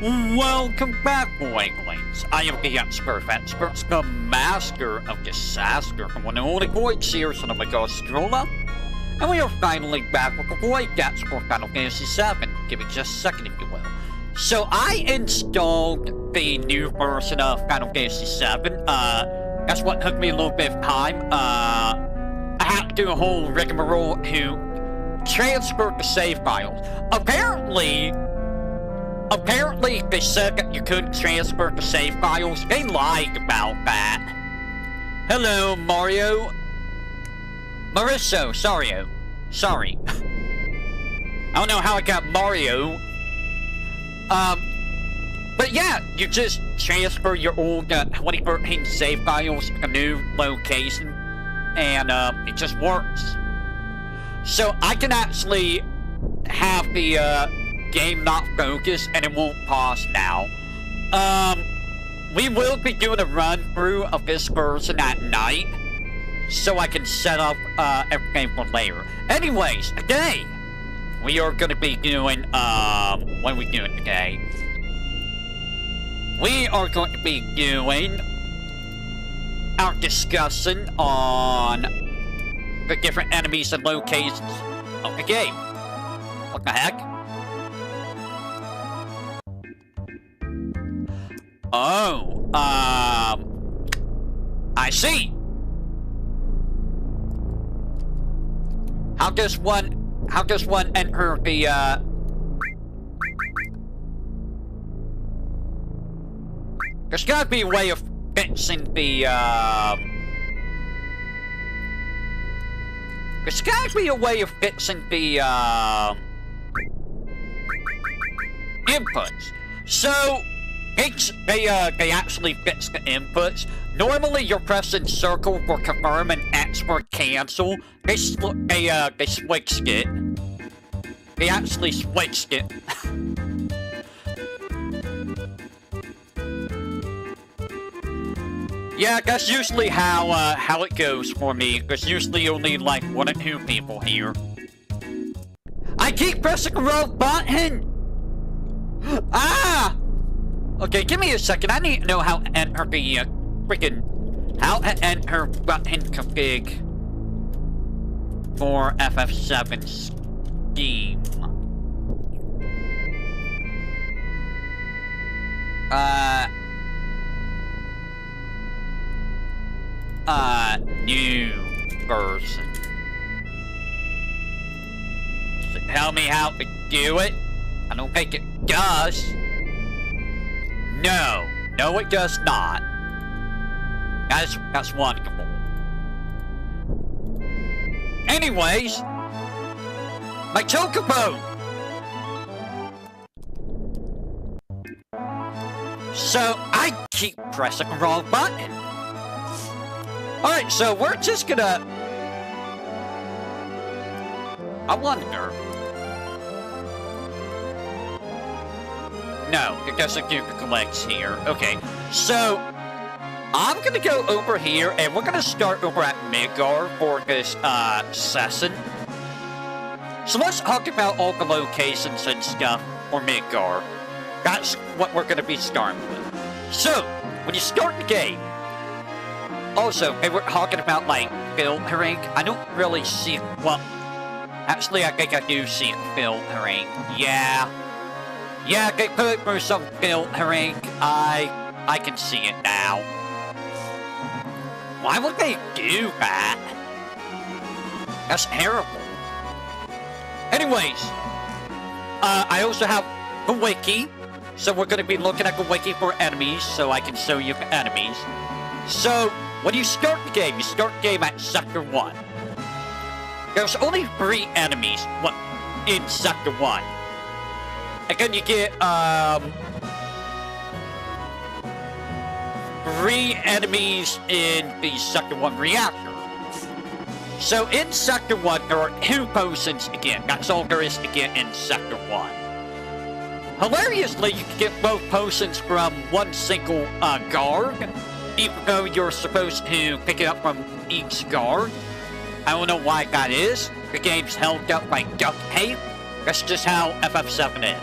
Welcome back, Voidex. I am the expert, the master of disaster from one and only Void series on Omega Strolla. And we are finally back with the Voidex for Final Fantasy VII. Give me just a second, if you will. So I installed the new version of Final Fantasy VII. That's what took me a little bit of time. I had to do a whole rigmarole to transfer the save files. Apparently, they said that you couldn't transfer the save files. They lied about that. Hello, Mario. Marisso, sorry. I don't know how I got Mario. But yeah, you just transfer your old 2013 save files to a new location, and it just works. So I can actually have the game not focus, and it won't pause now. We will be doing a run-through of this version at night, so I can set up everything for later. Anyways, today, we are going to be doing, what are we doing today? We are going to be doing our discussion on the different enemies and locations of the game. What the heck? Oh, I see. How does one enter the, There's gotta be a way of fixing the, There's gotta be a way of fixing the, inputs. So, they actually fix the inputs. Normally, you're pressing circle for confirm and X for cancel. They switched it. They actually switched it. Yeah, that's usually how it goes for me. There's usually only like 1 or 2 people here. I keep pressing the wrong button! Ah! Okay, give me a second. I need to know how to enter the how to enter button config for FF7 scheme. New version. So tell me how to do it. I don't think it does. No, it does not. That's wonderful. Anyways, my chocobo. So I keep pressing the wrong button. All right, so we're just gonna. I wonder. No, it doesn't do the collects here. Okay, so I'm gonna go over here, and we're gonna start over at Midgar for this session. So let's talk about all the locations and stuff for Midgar. That's what we're gonna be starting with. So when you start the game, also, they were talking about like filtering. I don't really see. Well, actually, I think I do see filtering. Yeah, they put for some filtering. I can see it now. Why would they do that? That's terrible. Anyways, I also have the wiki. So we're going to be looking at the wiki for enemies, so I can show you the enemies. So, when you start the game, you start the game at Sector 1. There's only 3 enemies in Sector 1. And then you get, 3 enemies in the Sector 1 reactor. So in Sector 1, there are 2 potions to get. That's all there is to get in Sector 1. Hilariously, you can get both potions from one single guard, even though you're supposed to pick it up from each guard. I don't know why that is. The game's held up by duct tape. That's just how FF7 is.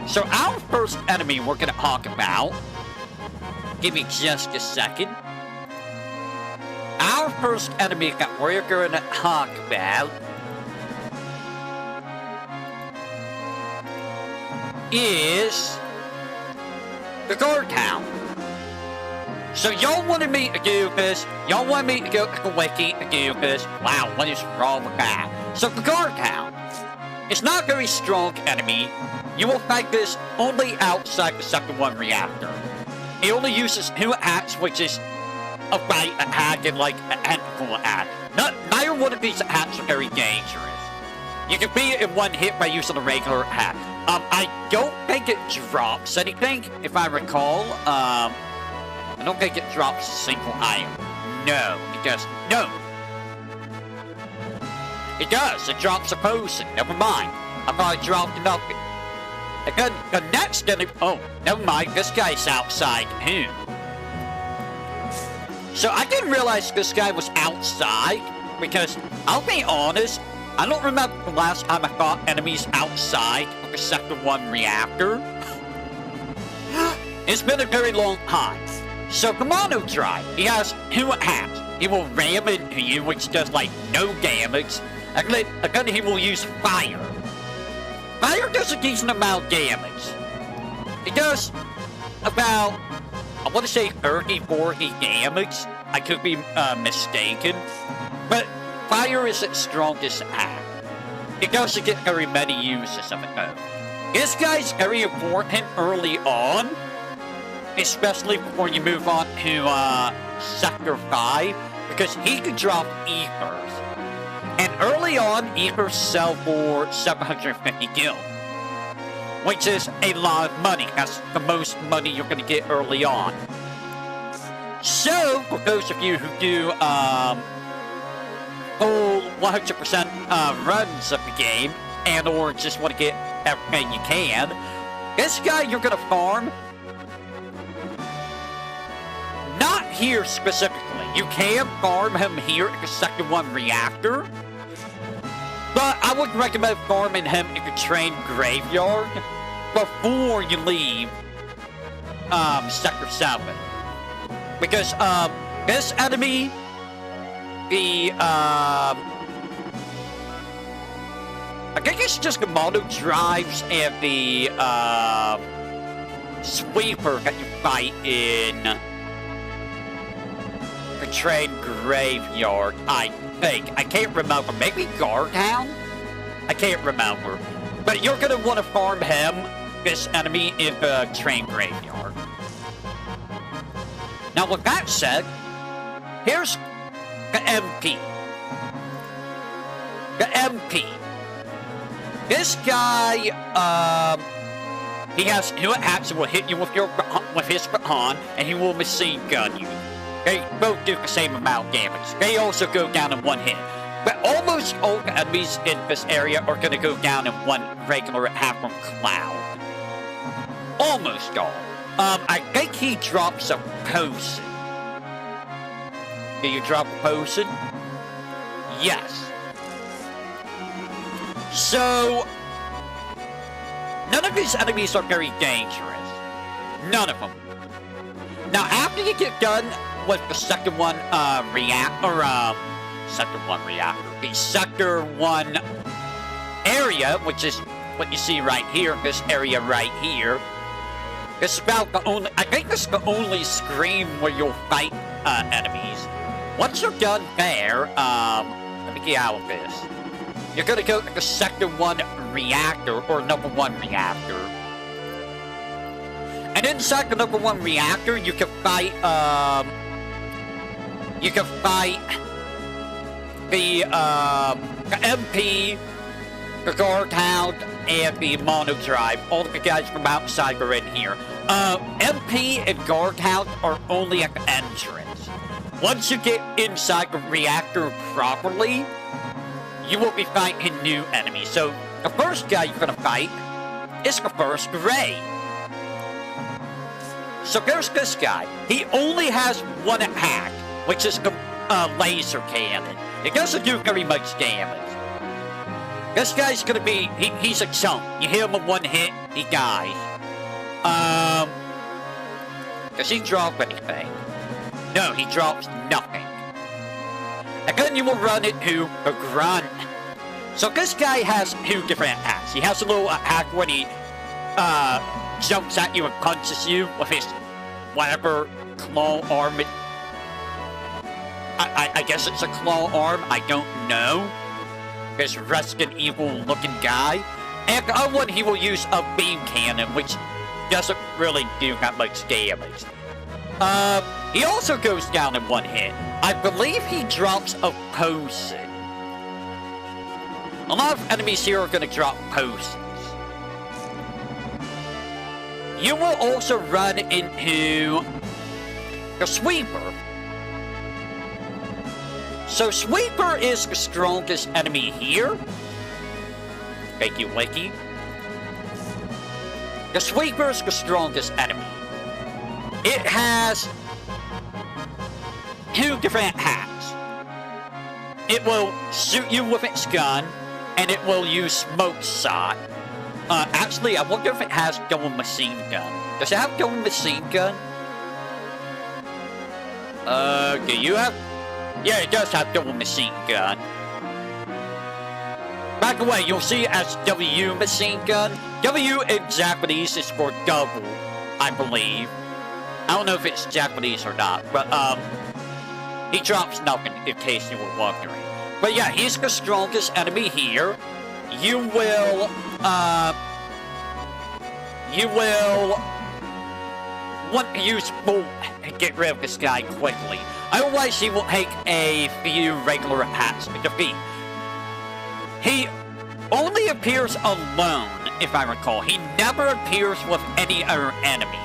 So our first enemy we're gonna talk about, give me just a second. Our first enemy that we're gonna talk about is the guard town. So y'all wanted me to do this. Y'all wanted me to go to the wiki to do this. Wow, what is wrong with that? So the guard town. It's not a very strong enemy. You will fight this only outside the Sector 1 reactor. It only uses 2 attacks, which is a bite attack and like a tentacle attack. Neither one of these attacks are very dangerous. You can beat it in 1 hit by using a regular attack. I don't think it drops anything, if I recall. I don't think it drops a single item. No, it does. No! It does. It drops a potion. Never mind. I thought it dropped nothing. And the next enemy... Oh, never mind. This guy's outside, too. So I didn't realize this guy was outside, because, I'll be honest, I don't remember the last time I fought enemies outside of the Sector 1 reactor. It's been a very long time. So Commando Drive, he has 2 attacks. He will ram into you, which does like no damage. And then he will use fire. Fire does a decent amount of damage. It does about, I want to say 30, 40 damage. I could be mistaken. But fire is its strongest attack. It doesn't get very many uses of it though. This guy's very important early on. Especially before you move on to Sector 5, because he can drop ethers. And early on, ethers sell for 750 gil, which is a lot of money. That's the most money you're going to get early on. So, for those of you who do full 100% runs of the game, and or just want to get everything you can, this guy you're going to farm. Not here specifically. You can farm him here at the Sector 1 reactor. But I would recommend farming him in the train graveyard before you leave Sector 7. Because this enemy, the I think it's just the Mono Drives and the Sweeper that you fight in the train graveyard, I think. I can't remember. Maybe Guardhound? I can't remember. But you're gonna want to farm him, this enemy, in the train graveyard. Now, with that said, here's the MP. The MP. This guy, he has 2 attacks that will hit you with his baton, and he will machine gun you. They both do the same amount of damage. They also go down in 1 hit. But almost all the enemies in this area are going to go down in 1 regular attack from Cloud. Almost all. I think he drops a potion. Do you drop a potion? Yes. So, none of these enemies are very dangerous. None of them. Now, after you get done with the Sector 1 the Sector 1 area, which is what you see right here, this area right here, it's about the only, I think this is the only screen where you'll fight enemies. Once you're done there, let me get out of this. You're gonna go to the Sector 1 reactor, or number 1 reactor. And inside the number 1 reactor, you can fight, the MP, the Guardhound, and the Mono Drive. All of the guys from outside are in here. MP and Guardhound are only at the entrance. Once you get inside the reactor properly, you will be fighting new enemies. So, the first guy you're gonna fight is the first Gray. So there's this guy. He only has 1 attack, which is the laser cannon. It doesn't do very much damage. This guy's gonna be, he's a chump. You hit him in 1 hit, he dies. Does he drop anything? No, he drops nothing. And then you will run into a grunt. So this guy has 2 different attacks. He has a little attack when he jumps at you and punches you with his whatever claw arm. I guess it's a claw arm. I don't know. This Resident Evil looking guy. And the other one, he will use a beam cannon, which doesn't really do that much damage. He also goes down in 1 hit. I believe he drops a potion. A lot of enemies here are going to drop potions. You will also run into the Sweeper. So Sweeper is the strongest enemy here. Thank you, Wiki. The Sweeper is the strongest enemy. It has 2 different attacks. It will shoot you with its gun, and it will use smoke shot. Actually, I wonder if it has double machine gun. Does it have double machine gun? Do you have? Yeah, it does have double machine gun. By the way, you'll see it as W machine gun. W in Japanese is for double, I believe. I don't know if it's Japanese or not, but he drops nothing in case you were wondering. But yeah, he's the strongest enemy here. You will want to use bolt and get rid of this guy quickly. Otherwise, he will take a few regular attacks to defeat. He only appears alone, if I recall. He never appears with any other enemy.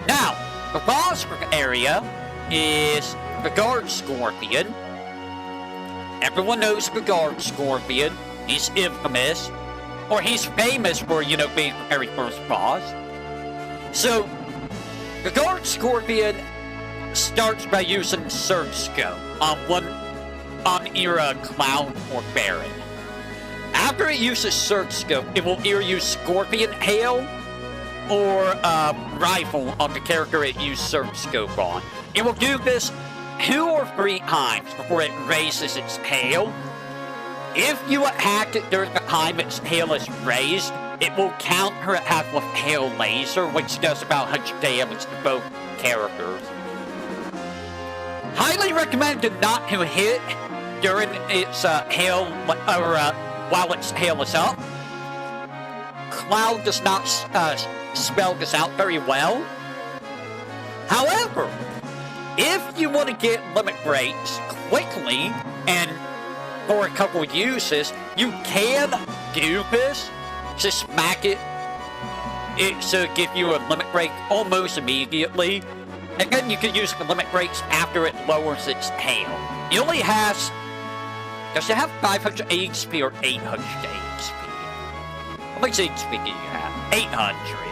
Now, the boss area is the Guard Scorpion. Everyone knows the Guard Scorpion. He's infamous. Or he's famous for, you know, being the very first boss. So, the Guard Scorpion starts by using Surge Scope on either Cloud or Baron. After it uses Surge Scope, it will either use Scorpion Hail or Rifle on the character it used Surge Scope on. It will do this 2 or 3 times before it raises its hail. If you attack it during the time its hail is raised, it will counter attack with Hail Laser, which does about 100 damage to both characters. Highly recommended not to hit during its hail, or while its hail is up. Cloud does not spell this out very well. However, if you want to get limit breaks quickly and for a couple uses, you can do this. Just smack it. It should give you a limit break almost immediately. And then you can use the limit breaks after it lowers its hail. It only has... Does it have 500 HP or 800 HP? How much HP do you have? 800.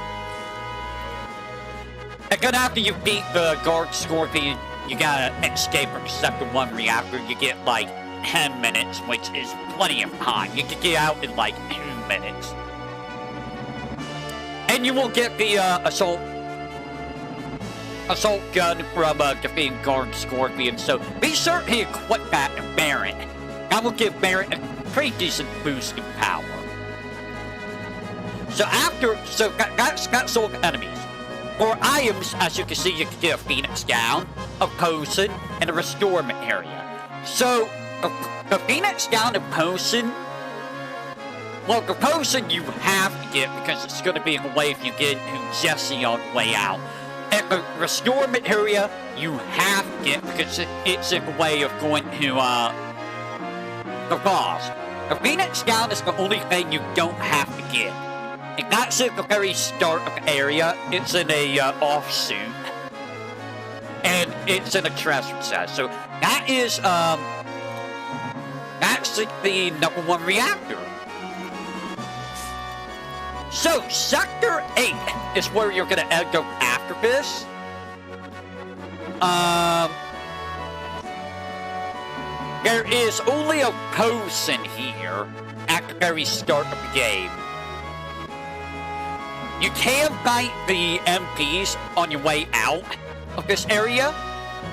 And then after you beat the Guard Scorpion, you gotta escape from Sector 1 reactor. You get like 10 minutes, which is plenty of time. You can get out in like 2 minutes. And you will get the assault gun from defeating Guard Scorpion. So be sure to equip that in Baron. That will give Baron a pretty decent boost in power. So that's all the enemies. For items, as you can see, you can get a Phoenix Down, a Potion, and a Restorement area. So the Phoenix Down and Potion, well, the Potion you have to get because it's going to be in the way if you get into Jesse on the way out. And the Restorement area you have to get because it's in the way of going to the boss. The Phoenix Down is the only thing you don't have to get. And that's at the very start of the area. It's in a offsuit. And it's in a treasure chest. So that is that's the number 1 reactor. So Sector 8 is where you're gonna end up after this. There is only a potion here at the very start of the game. You can fight the MPs on your way out of this area.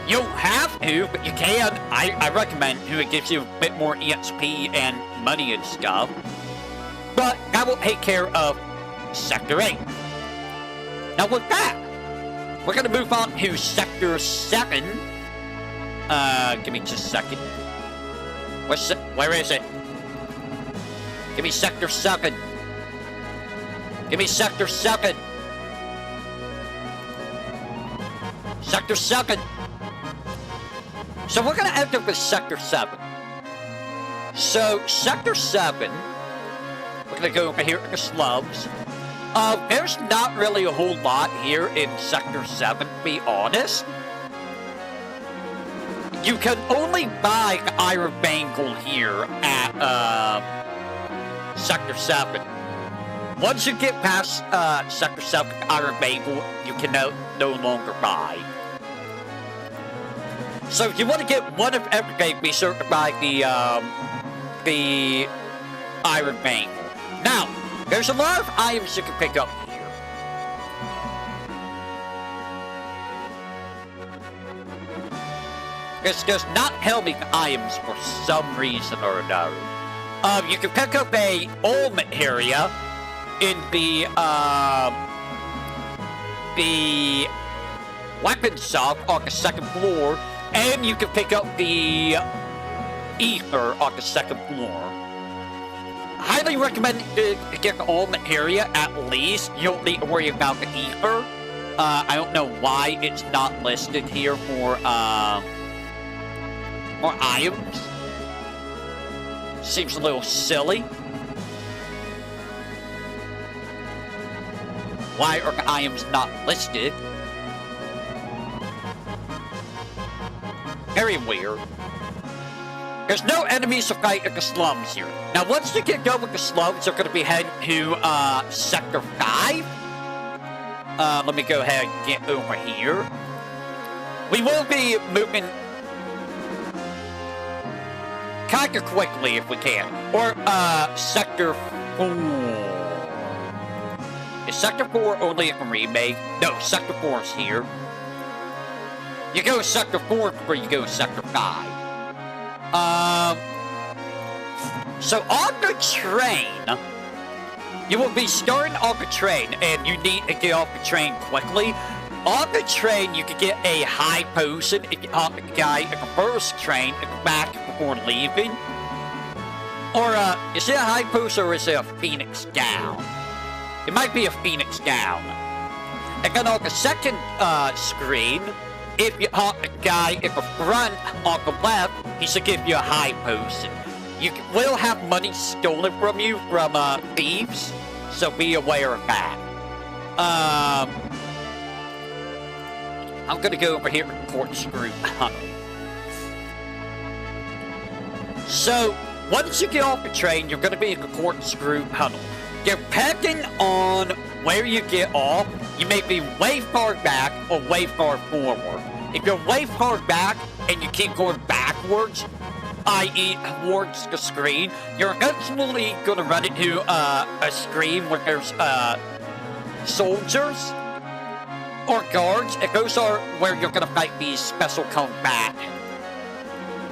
You don't have to, but you can. I recommend to. It gives you a bit more EXP and money and stuff. But that will take care of Sector 8. Now with that, we're going to move on to Sector 7. Give me just a second. Where is it? Give me Sector 7. Give me Sector 7. Sector 7. So we're going to end up with Sector 7. So, Sector 7, we're going to go over here in the slums. There's not really a whole lot here in Sector 7, to be honest. You can only buy the Iron Bangle here at Sector 7. Once you get past Sector 7, the Iron Bangle, you can no longer buy. So if you want to get one of everything, be sure to buy the Iron Bangle. Now, there's a lot of items you can pick up here. This does not tell me the items for some reason or another. You can pick up a old materia in the weapons shop on the second floor, and you can pick up the ether on the second floor. Highly recommend to get the old materia at least. You don't need to worry about the ether. I don't know why it's not listed here for more items. Seems a little silly. Why are the items not listed? Very weird. There's no enemies to fight in the slums here. Now, once you get going with the slums, you're going to be heading to Sector 5. Let me go ahead and get over here. We will be moving kind of quickly if we can. Or Sector 4. Is Sector 4 only a remake? No, Sector 4 is here. You go to Sector 4 before you go to Sector 5. So on the train, you will be starting on the train, and you need to get off the train quickly. On the train, you can get a high potion if you hop the guy in the first train and go back before leaving. Or, is it a high potion or is it a phoenix gown? It might be a phoenix gown. And then on the second screen, if you hop the guy in the front on the left, he should give you a high potion. You will have money stolen from you from thieves, so be aware of that. I'm gonna go over here and corkscrew tunnel. So once you get off the train, you're gonna be in the corkscrew tunnel. Depending on where you get off, you may be way far back or way far forward. If you're way far back and you keep going backwards, i.e. towards the screen, you're eventually going to run into a screen where there's soldiers or guards, and those are where you're going to fight these special combatant.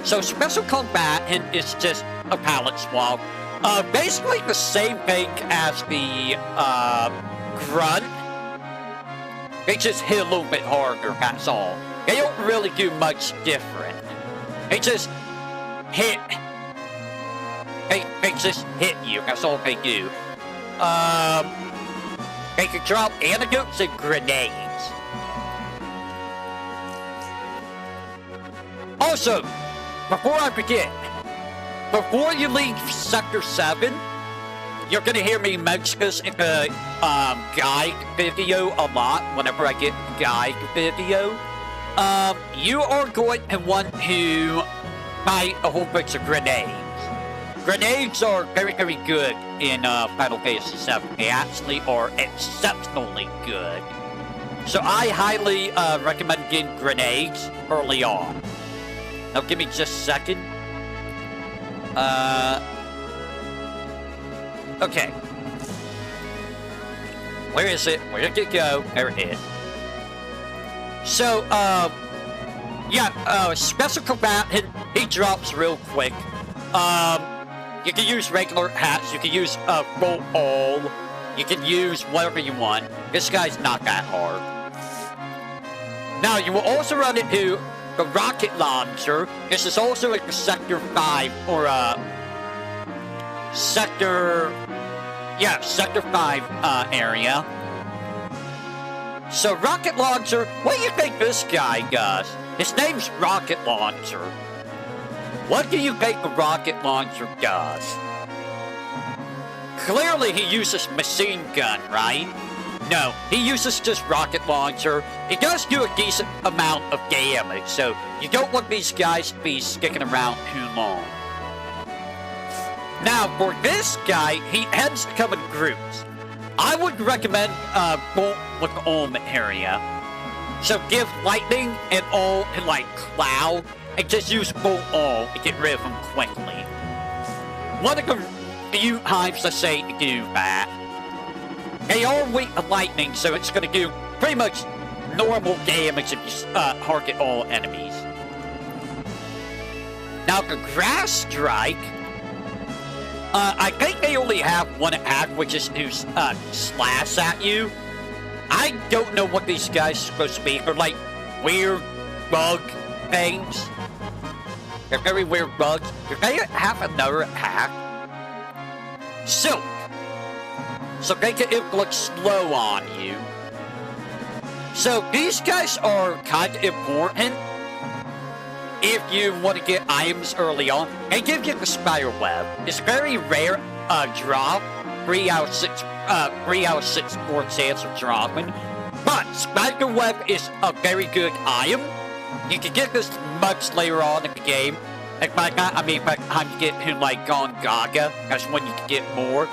So special combatant is just a pallet swap. Basically the same thing as the grunt. They just hit a little bit harder, that's all. They don't really do much different. They just hit. They just hit you, that's all they do. They can drop antidotes and grenades. Also, before I forget, before you leave Sector 7, you're gonna hear me mention this in the guide video a lot whenever I get the guide video. You are going to want to buy a whole bunch of grenades. Grenades are very, very good in Final Fantasy 7. They actually are exceptionally good. So I highly recommend getting grenades early on. Now give me just a second. Okay. Where is it? Where did it go? There it is. So, yeah, special combatant, he drops real quick. You can use regular hats, you can use, full all, you can use whatever you want. This guy's not that hard. Now, you will also run into the rocket launcher. This is also like the Sector 5, or, Sector 5, area. So, rocket launcher, what do you think this guy does? His name's Rocket Launcher. What do you think the rocket launcher does? Clearly he uses machine gun, right? No, he uses just rocket launcher. It does do a decent amount of damage, so you don't want these guys to be sticking around too long. Now, for this guy, he tends to come in groups. I would recommend going with the Ultimate area. So give lightning and all to like Cloud, and just use full all to get rid of them quickly. One of the few times I say to do that. They all weak to lightning, so it's going to do pretty much normal damage if you target all enemies. Now the Grass Strike, I think they only have one attack, which is to slash at you. I don't know what these guys are supposed to be. They're like weird bug things. They're very weird bugs. Do they have another attack? Silk. So they can inflict slow on you. So these guys are kind of important if you want to get items early on. They give you the spider web. It's very rare drop. 3 out of 6 more chance of dropping. But spider web is a very good item. You can get this much later on in the game. Like by the time you get to like Gone Gaga, that's when you can get more.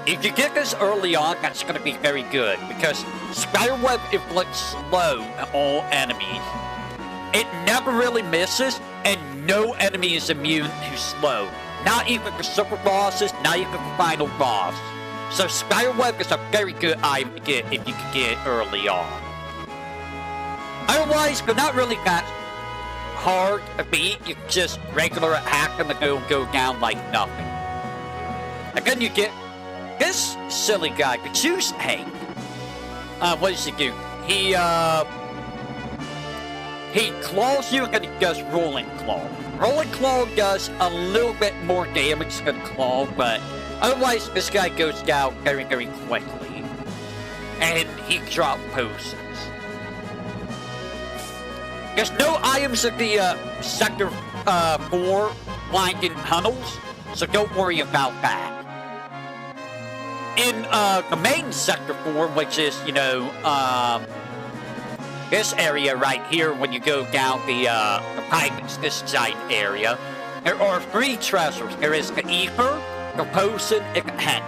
If you get this early on, that's going to be very good, because Spiderweb inflicts slow at all enemies. It never really misses, and no enemy is immune to slow. Not even the super bosses, not even the final boss. So Spiderweb is a very good item to get if you can get it early on. Otherwise, they're not really that hard to beat. You can just regular attack them and they'll go down like nothing. And then you get this silly guy, the Juice Tank. What does he do? He claws you and he does Rolling Claw. Rolling Claw does a little bit more damage than Claw, but otherwise this guy goes down very, very quickly. And he drops potions. There's no items in the Sector 4 winding tunnels, so don't worry about that. In the main Sector 4, which is, you know, this area right here, when you go down the pipes, this giant area, there are 3 treasures. There is the Ether, the Potion, and the Hand.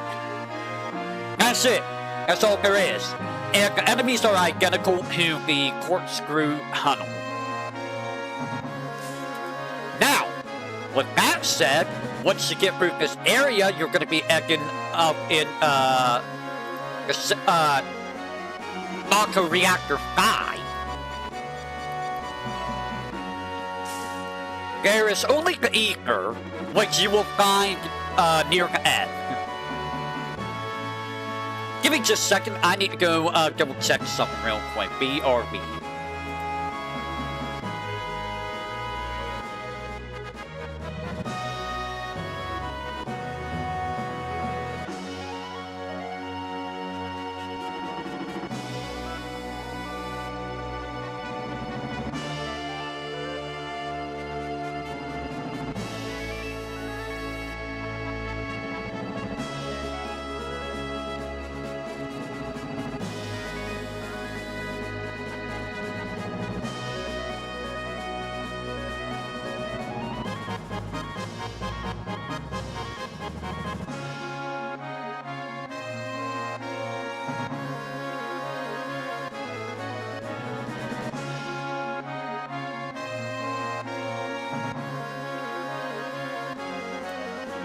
That's it. That's all there is. And the enemies are identical to the Corkscrew Tunnel. Now, with that said, once you get through this area, you're going to be ending up in Mako Reactor 5. There is only the Ether, which you will find near the end. Give me just a second. I need to go double check something real quick. BRB.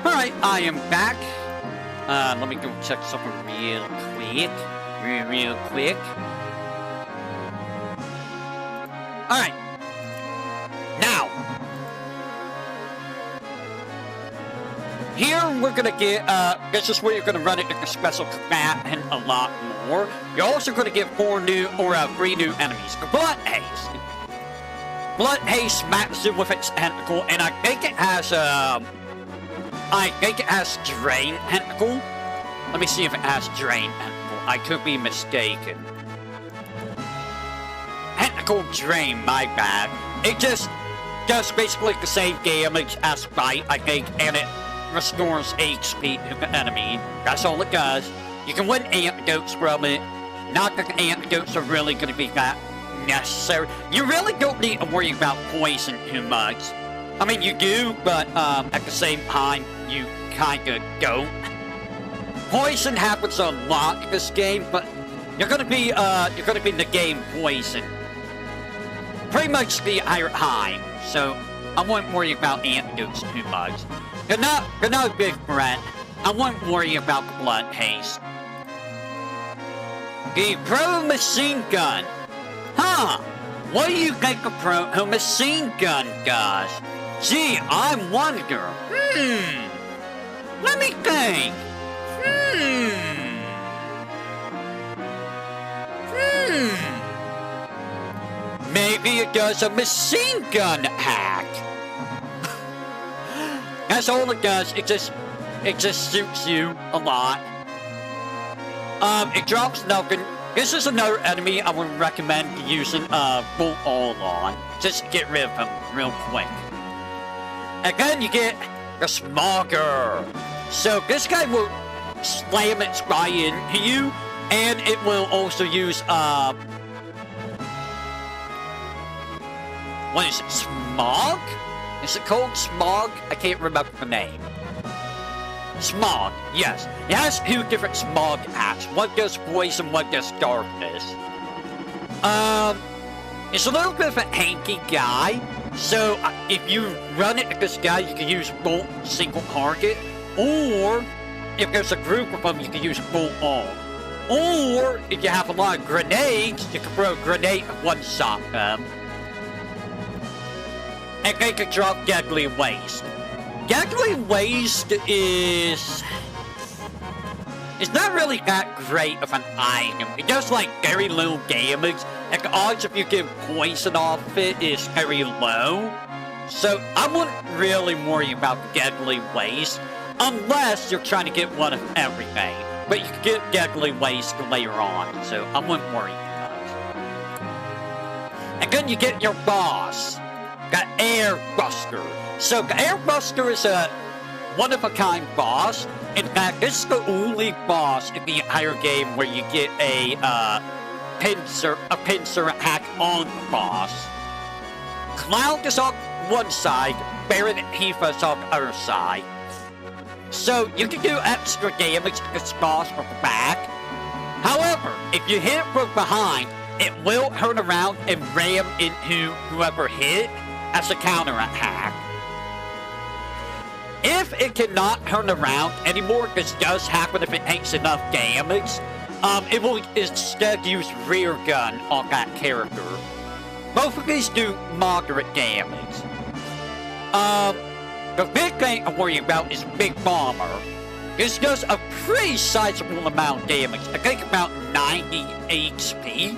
Alright, I am back. Let me go check something real quick. Real quick. Alright. Now. Here we're gonna get, this is where you're gonna run it into special combat and a lot more. You're also gonna get 3 new enemies. Blood Haste. Blood Haste matches with its tentacle, and I think it has Drain Tentacle. Let me see if it has Drain Tentacle. I could be mistaken. Tentacle Drain, my bad. It just does basically the same damage as Bite, I think, and it restores HP to the enemy. That's all it does. You can win antidotes from it. Not that the antidotes are really going to be that necessary. You really don't need to worry about poison too much. I mean, you do, but at the same time, you kind of don't. Poison happens a lot in this game, but you're gonna be in the game poison pretty much the entire time. So I wouldn't worry about antidotes too much. They're not a big threat. I wouldn't worry about the Blood Haste. The Pro Machine Gun. Huh? What do you think a Pro Machine Gun does? Gee, I wonder. Let me think. Maybe it does a machine gun hack. That's all it does. It just suits you a lot. It drops nothing. This is another enemy I would recommend using Bolt All on. Just get rid of him real quick. And then you get the Smogger. So this guy will slam its spy into you, and it will also use what is it? Smog? Is it called Smog? I can't remember the name. Smog, yes. It has 2 different Smog hats. One does poison, one does darkness. It's a little bit of a hanky guy. So if you run it at this guy, you can use Bolt single target. Or if there's a group of them, you can use Bolt all. Or if you have a lot of grenades, you can throw a grenade and one-shot them. And they can drop Deadly Waste. Deadly Waste is not really that great of an item. It does like very little damage, and the odds of you getting poison off it is very low. So I wouldn't really worry about Deadly Waste, unless you're trying to get one of everything. But you can get Deadly Waste later on, so I wouldn't worry too much. And then you get your boss, the Air Buster. So the Air Buster is a one-of-a-kind boss. In fact, this is the only boss in the entire game where you get a pincer attack on the boss. Cloud is on one side, Baron and Tifa is on the other side. So you can do extra damage to this boss from the back. However, if you hit it from behind, it will turn around and ram into whoever hit it as a counterattack. If it cannot turn around anymore, this does happen if it takes enough damage, it will instead use rear gun on that character. Both of these do moderate damage. The big thing I'm worried about is Big Bomber. This does a pretty sizable amount of damage. I think about 90 HP.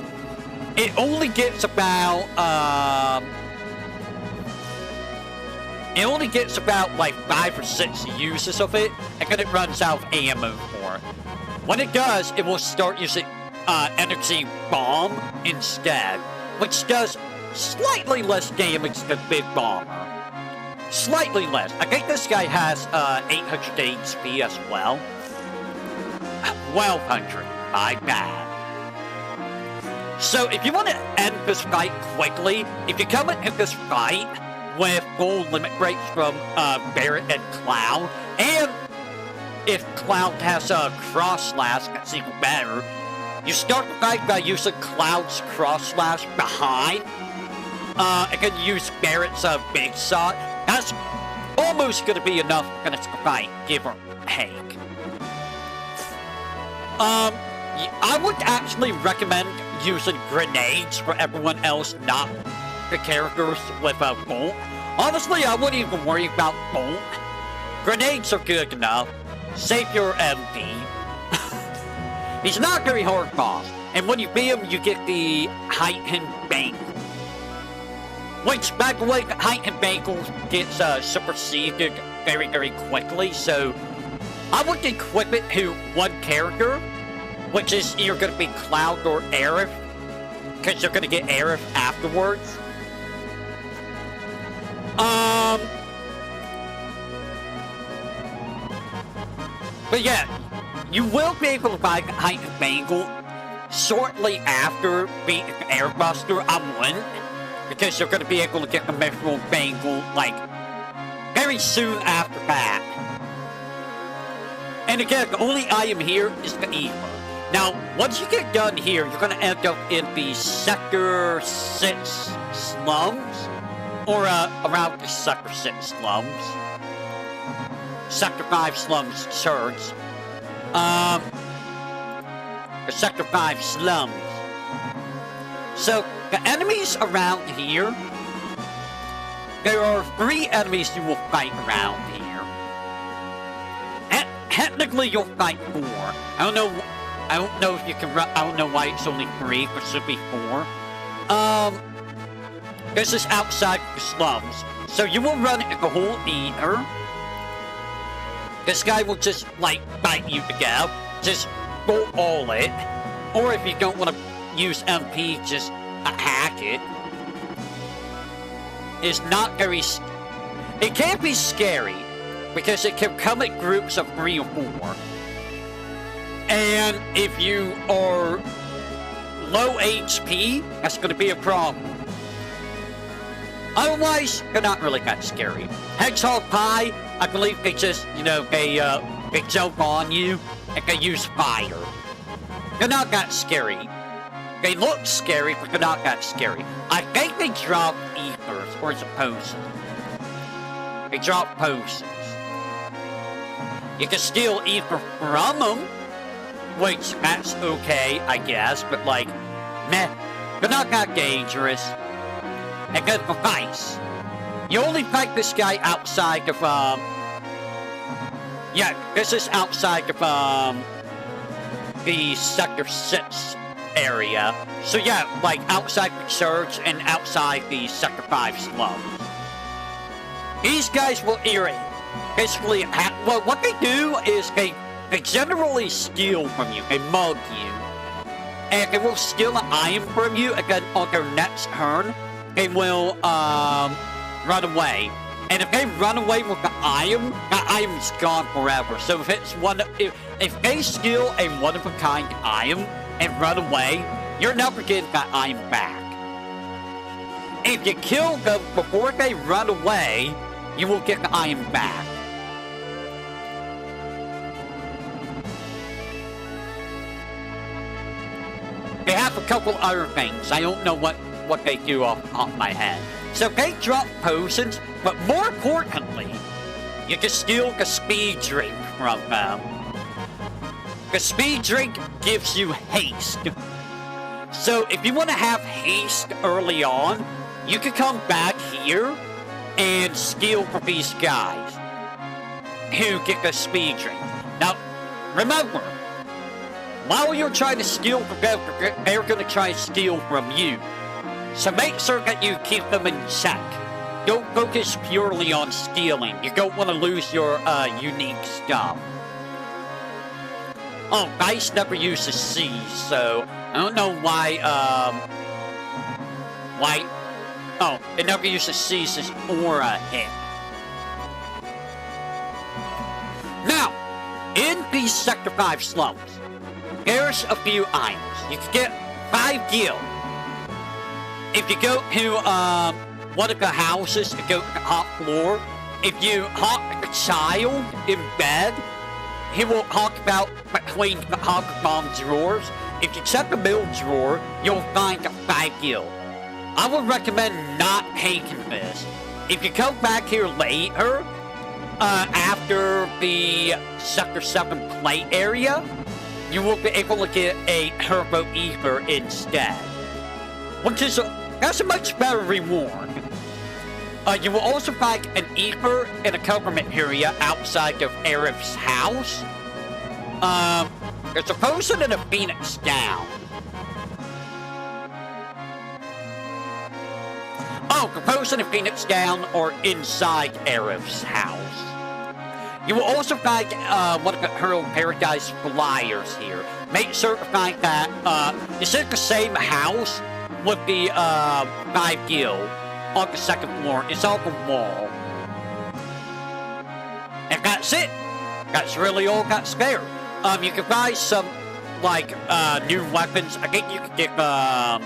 It only gets about, like 5 or 6 uses of it, and then it runs out of ammo for it. When it does, it will start using Energy Bomb instead, which does slightly less damage than Big Bomber. Slightly less. I think this guy has 800 HP as well. 1200. My bad. So if you want to end this fight quickly, if you come into this fight with full limit breaks from Barret and Cloud, and if Cloud has a cross slash, that's even better. You start the fight by using Cloud's cross slash behind, and then use Barret's big shot. That's almost going to be enough to finish the fight, give or take. I would actually recommend using grenades for everyone else, not the characters with a bolt. Honestly, I wouldn't even worry about bolt. Grenades are good enough. Save your MP. He's not a very hard boss. And when you beat him, you get the heightened bank. Which, by the way, the heightened bank gets superseded very, very quickly. So, I would equip it to one character, which is either going to be Cloud or Aerith, because you're going to get Aerith afterwards. But yeah, you will be able to buy the heightened bangle shortly after beating Airbuster. I wouldn't, because you're going to be able to get the Mithril bangle, like, very soon after that. And again, the only item here is the Ether. Now, once you get done here, you're going to end up in the Sector 6 slums, or around the Sector 6 slums. Sector 5 slums church. The Sector 5 slums. So, the enemies around here, there are 3 enemies you will fight around here. Technically, you'll fight 4. I don't know if you can run. I don't know why it's only 3, but it should be 4. This is outside the slums. So you will run into the whole Ether. This guy will just, like, bite you to death. Just go all it. Or if you don't want to use MP, just hack it. It's not very... It can be scary, because it can come in groups of 3 or 4. And if you are low HP, that's going to be a problem. Otherwise, they're not really that scary. Hedgehog Pie, I believe they just, they jump on you and they use fire. They're not that scary. They look scary, but they're not that scary. I think they drop ethers, or is it potions? They drop potions. You can steal ether from them, which that's okay, I guess, but like, meh, they're not that dangerous. And then the fights. You only fight this guy outside of, yeah, this is outside of, the Sector 6 area. So yeah, like outside the church and outside the Sector 5 slums. These guys will irritate. Basically, well, what they do is they generally steal from you. They mug you. And they will steal an item from you, and then on their next turn, they will, run away. And if they run away with the item's gone forever. So if it's if they steal a one-of-a-kind item and run away, you're never getting that item back. If you kill them before they run away, you will get the item back. They have a couple other things. I don't know what they do off my head. So they drop potions, but more importantly, you can steal the speed drink from them. The speed drink gives you haste. So if you want to have haste early on, you can come back here and steal from these guys who get the speed drink. Now, remember, while you're trying to steal from them, they're going to try to steal from you. So make sure that you keep them in check. Don't focus purely on stealing. You don't want to lose your unique stuff. Oh, Dice never uses C, so I don't know why, oh, it never uses C's as aura hit. Now, in these Sector 5 slums, there's a few items. You can get 5 gil. If you go to one of the houses and go to the top floor, if you hawk the child in bed, he will hawk about between the hawk bomb drawers. If you check the middle drawer, you'll find a 5 gil. I would recommend not taking this. If you come back here later, after the Sector 7 play area, you will be able to get a Turbo Ether instead. Which is that's a much better reward. You will also find an Ether in a government area outside of Arif's house. There's a person in a Phoenix down. Oh, the person in Phoenix down or inside Arif's house. You will also find one of the Hurl Paradise flyers here. Make sure to find that this is the same house with the 5 Guild on the 2nd floor. It's on the wall. And that's it. That's really all that's there. You can buy some, like, new weapons. I think you can get, not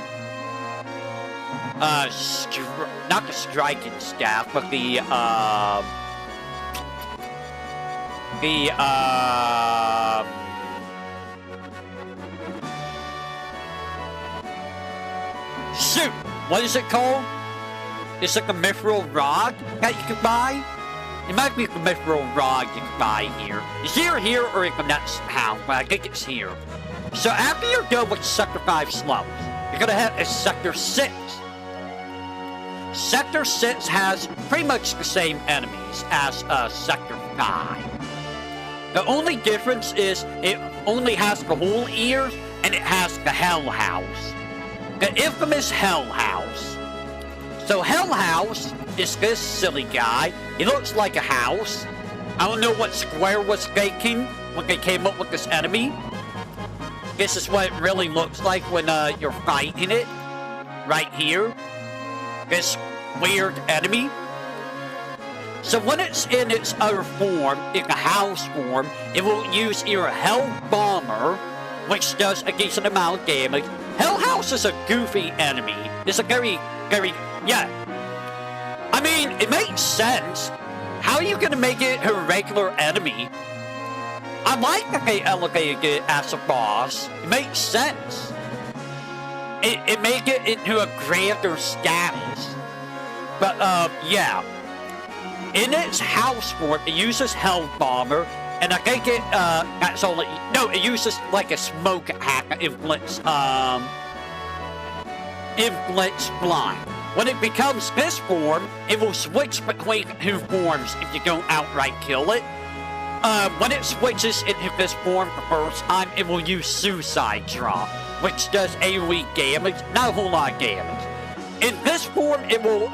the striking staff, but shoot! What is it called? It's like a mithril rod that you can buy. It might be a mithril rod you can buy here. It's either here or in the next house, but I think it's here. So after you're done with Sector 5 slums, you're gonna head to Sector 6. Sector 6 has pretty much the same enemies as Sector 5. The only difference is it only has the whole ears and it has the Hell House. The infamous Hell House. So Hell House is this silly guy. He looks like a house. I don't know what Square was thinking when they came up with this enemy. This is what it really looks like when you're fighting it. Right here. This weird enemy. So when it's in its other form, in the house form, it will use either Hell Bomber, which does a decent amount of damage. Hell House is a goofy enemy. It's a very, yeah. I mean, it makes sense. How are you gonna make it a regular enemy? I like that they elevated it as a boss. It makes sense. It make it into a grander status. But, yeah. In its house form, it uses Hell Bomber, and I think it, that's only, no, it uses like a smoke hack that inflicts blind. When it becomes this form, it will switch between 2 forms if you don't outright kill it. When it switches into this form the first time, it will use Suicide Drop, which does AoE damage, not a whole lot of damage. In this form, it will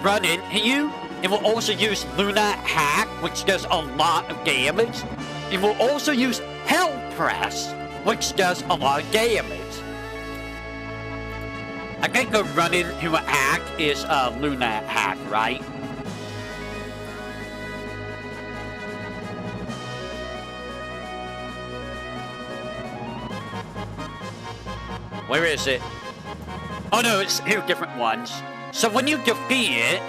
run into you. It will also use Luna Hack, which does a lot of damage. It will also use Hell Press, which does a lot of damage. I think the run into a hack is Luna Hack, right? Where is it? Oh no, it's 2 different ones. So when you defeat it,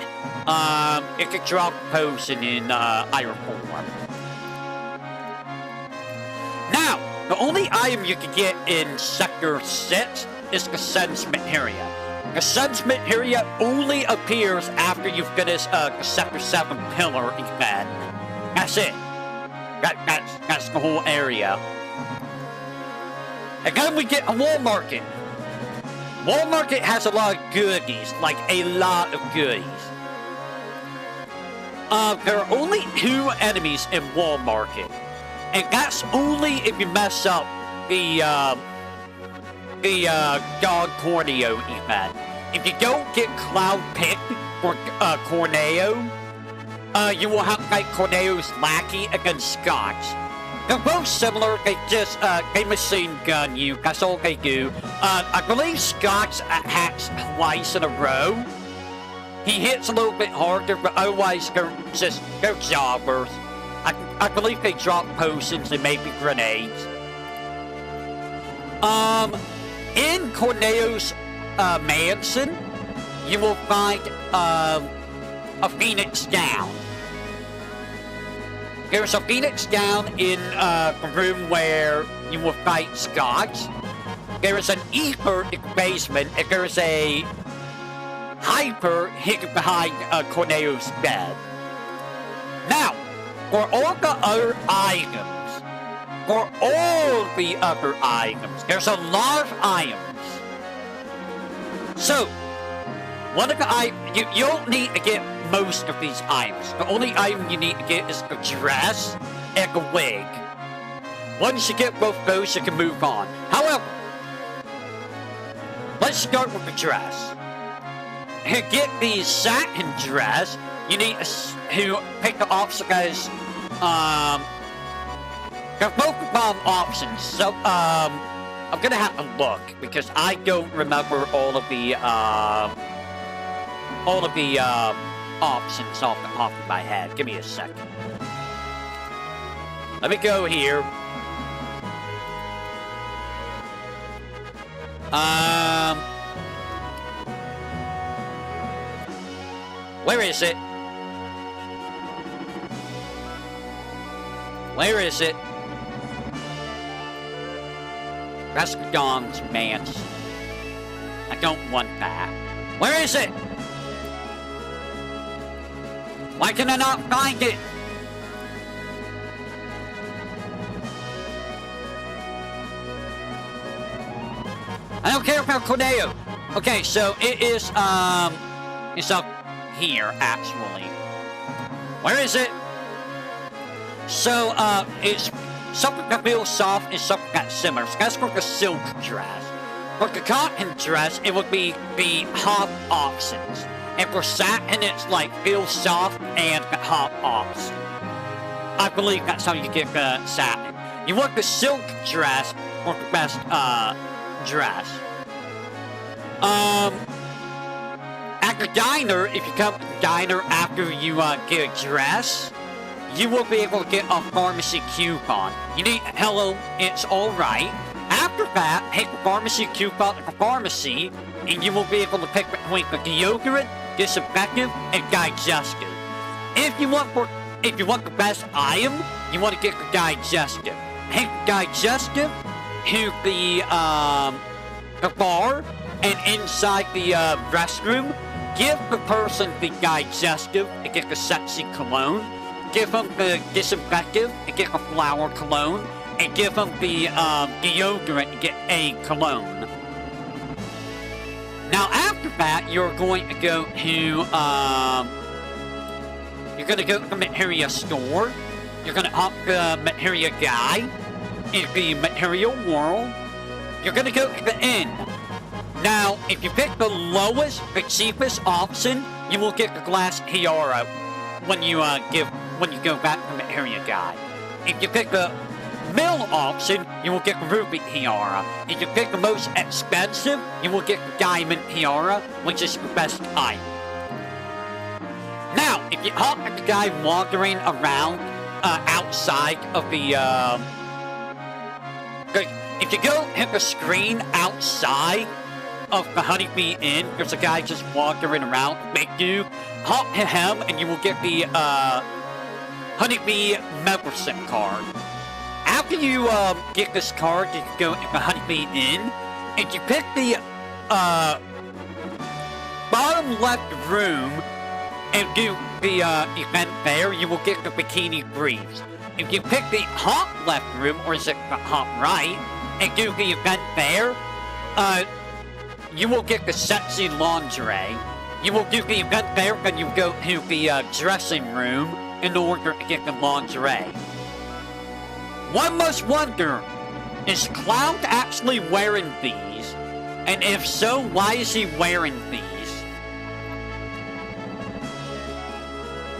it can drop potion in iron form. Now, the only item you can get in Sector 6 is the Sun's Materia. The Sun's Materia only appears after you finish the Sector 7 pillar event. That's it. That's the whole area. And then we get a Wall Market. Wall Market has a lot of goodies, like a lot of goodies. There are only 2 enemies in Wall Market, and that's only if you mess up the Dog Corneo event. If you don't get Cloud picked for Corneo, you will have to fight Corneo's lackey against Scotch. They're both similar, they just, they machine gun you, that's all they do. I believe Scotch hacks twice in a row. He hits a little bit harder, but otherwise they're jobbers. I believe they drop potions and maybe grenades. In Corneo's mansion, you will find a Phoenix down. There's a Phoenix down in the room where you will fight Scotch. There is an Ether in the basement, and there is a Hyper hidden behind Corneo's bed. Now, for all the other items, for all the other items. There's a lot of items. So, one of the items, you don't need to get most of these items. The only item you need to get is the dress and the wig. Once you get both those, you can move on. However, let's start with the dress. To get the satin dress, you need to pick the option as, there's both options. So, I'm gonna have to look because I don't remember all of the options off the top of my head. Give me a second. Let me go here. Where is it? Where is it? Rascadon's Mansion. I don't want that. Where is it? Why can I not find it? I don't care about Corneo. Okay, so it is, it's up here, actually. Where is it? So, it's something that feels soft and something that simmers. That's for the silk dress. For the cotton dress, it would be the hot options. And for satin, it's like feels soft and hot option. I believe that's how you get the satin. You want the silk dress for the best, dress. At the diner, if you come to the diner after you, get a dress, you will be able to get a pharmacy coupon. You need, hello, it's alright. After that, take the pharmacy coupon at the pharmacy, and you will be able to pick between the deodorant, disinfectant, and digestive. If you want the best item, you want to get the digestive. Take the digestive to the bar, and inside the restroom, give the person the digestive and get the sexy cologne. Give them the disinfectant and get a flower cologne. And give them the deodorant and get a cologne. Now after that, you're going to go to the materia store. You're going to hop the materia guy in the material world. You're going to go to the inn. Now, if you pick the lowest, the cheapest option, you will get the glass tiara when you go back to the materia guy. If you pick the middle option, you will get the ruby tiara. If you pick the most expensive, you will get the diamond tiara, which is the best item. Now, if you hop at the guy wandering around outside of the if you go hit the screen outside of the Honeybee Inn, there's a guy just wandering around. Make you hop to him, and you will get the Honeybee membership card. After you get this card, you can go to the Honeybee Inn, and you pick the bottom left room and do the event there, you will get the bikini briefs. If you pick the hot left room, or is it the hot right, and do the event there, you will get the sexy lingerie. You will do the event there, then you go to the dressing room in order to get the lingerie. One must wonder, is Cloud actually wearing these? And if so, why is he wearing these?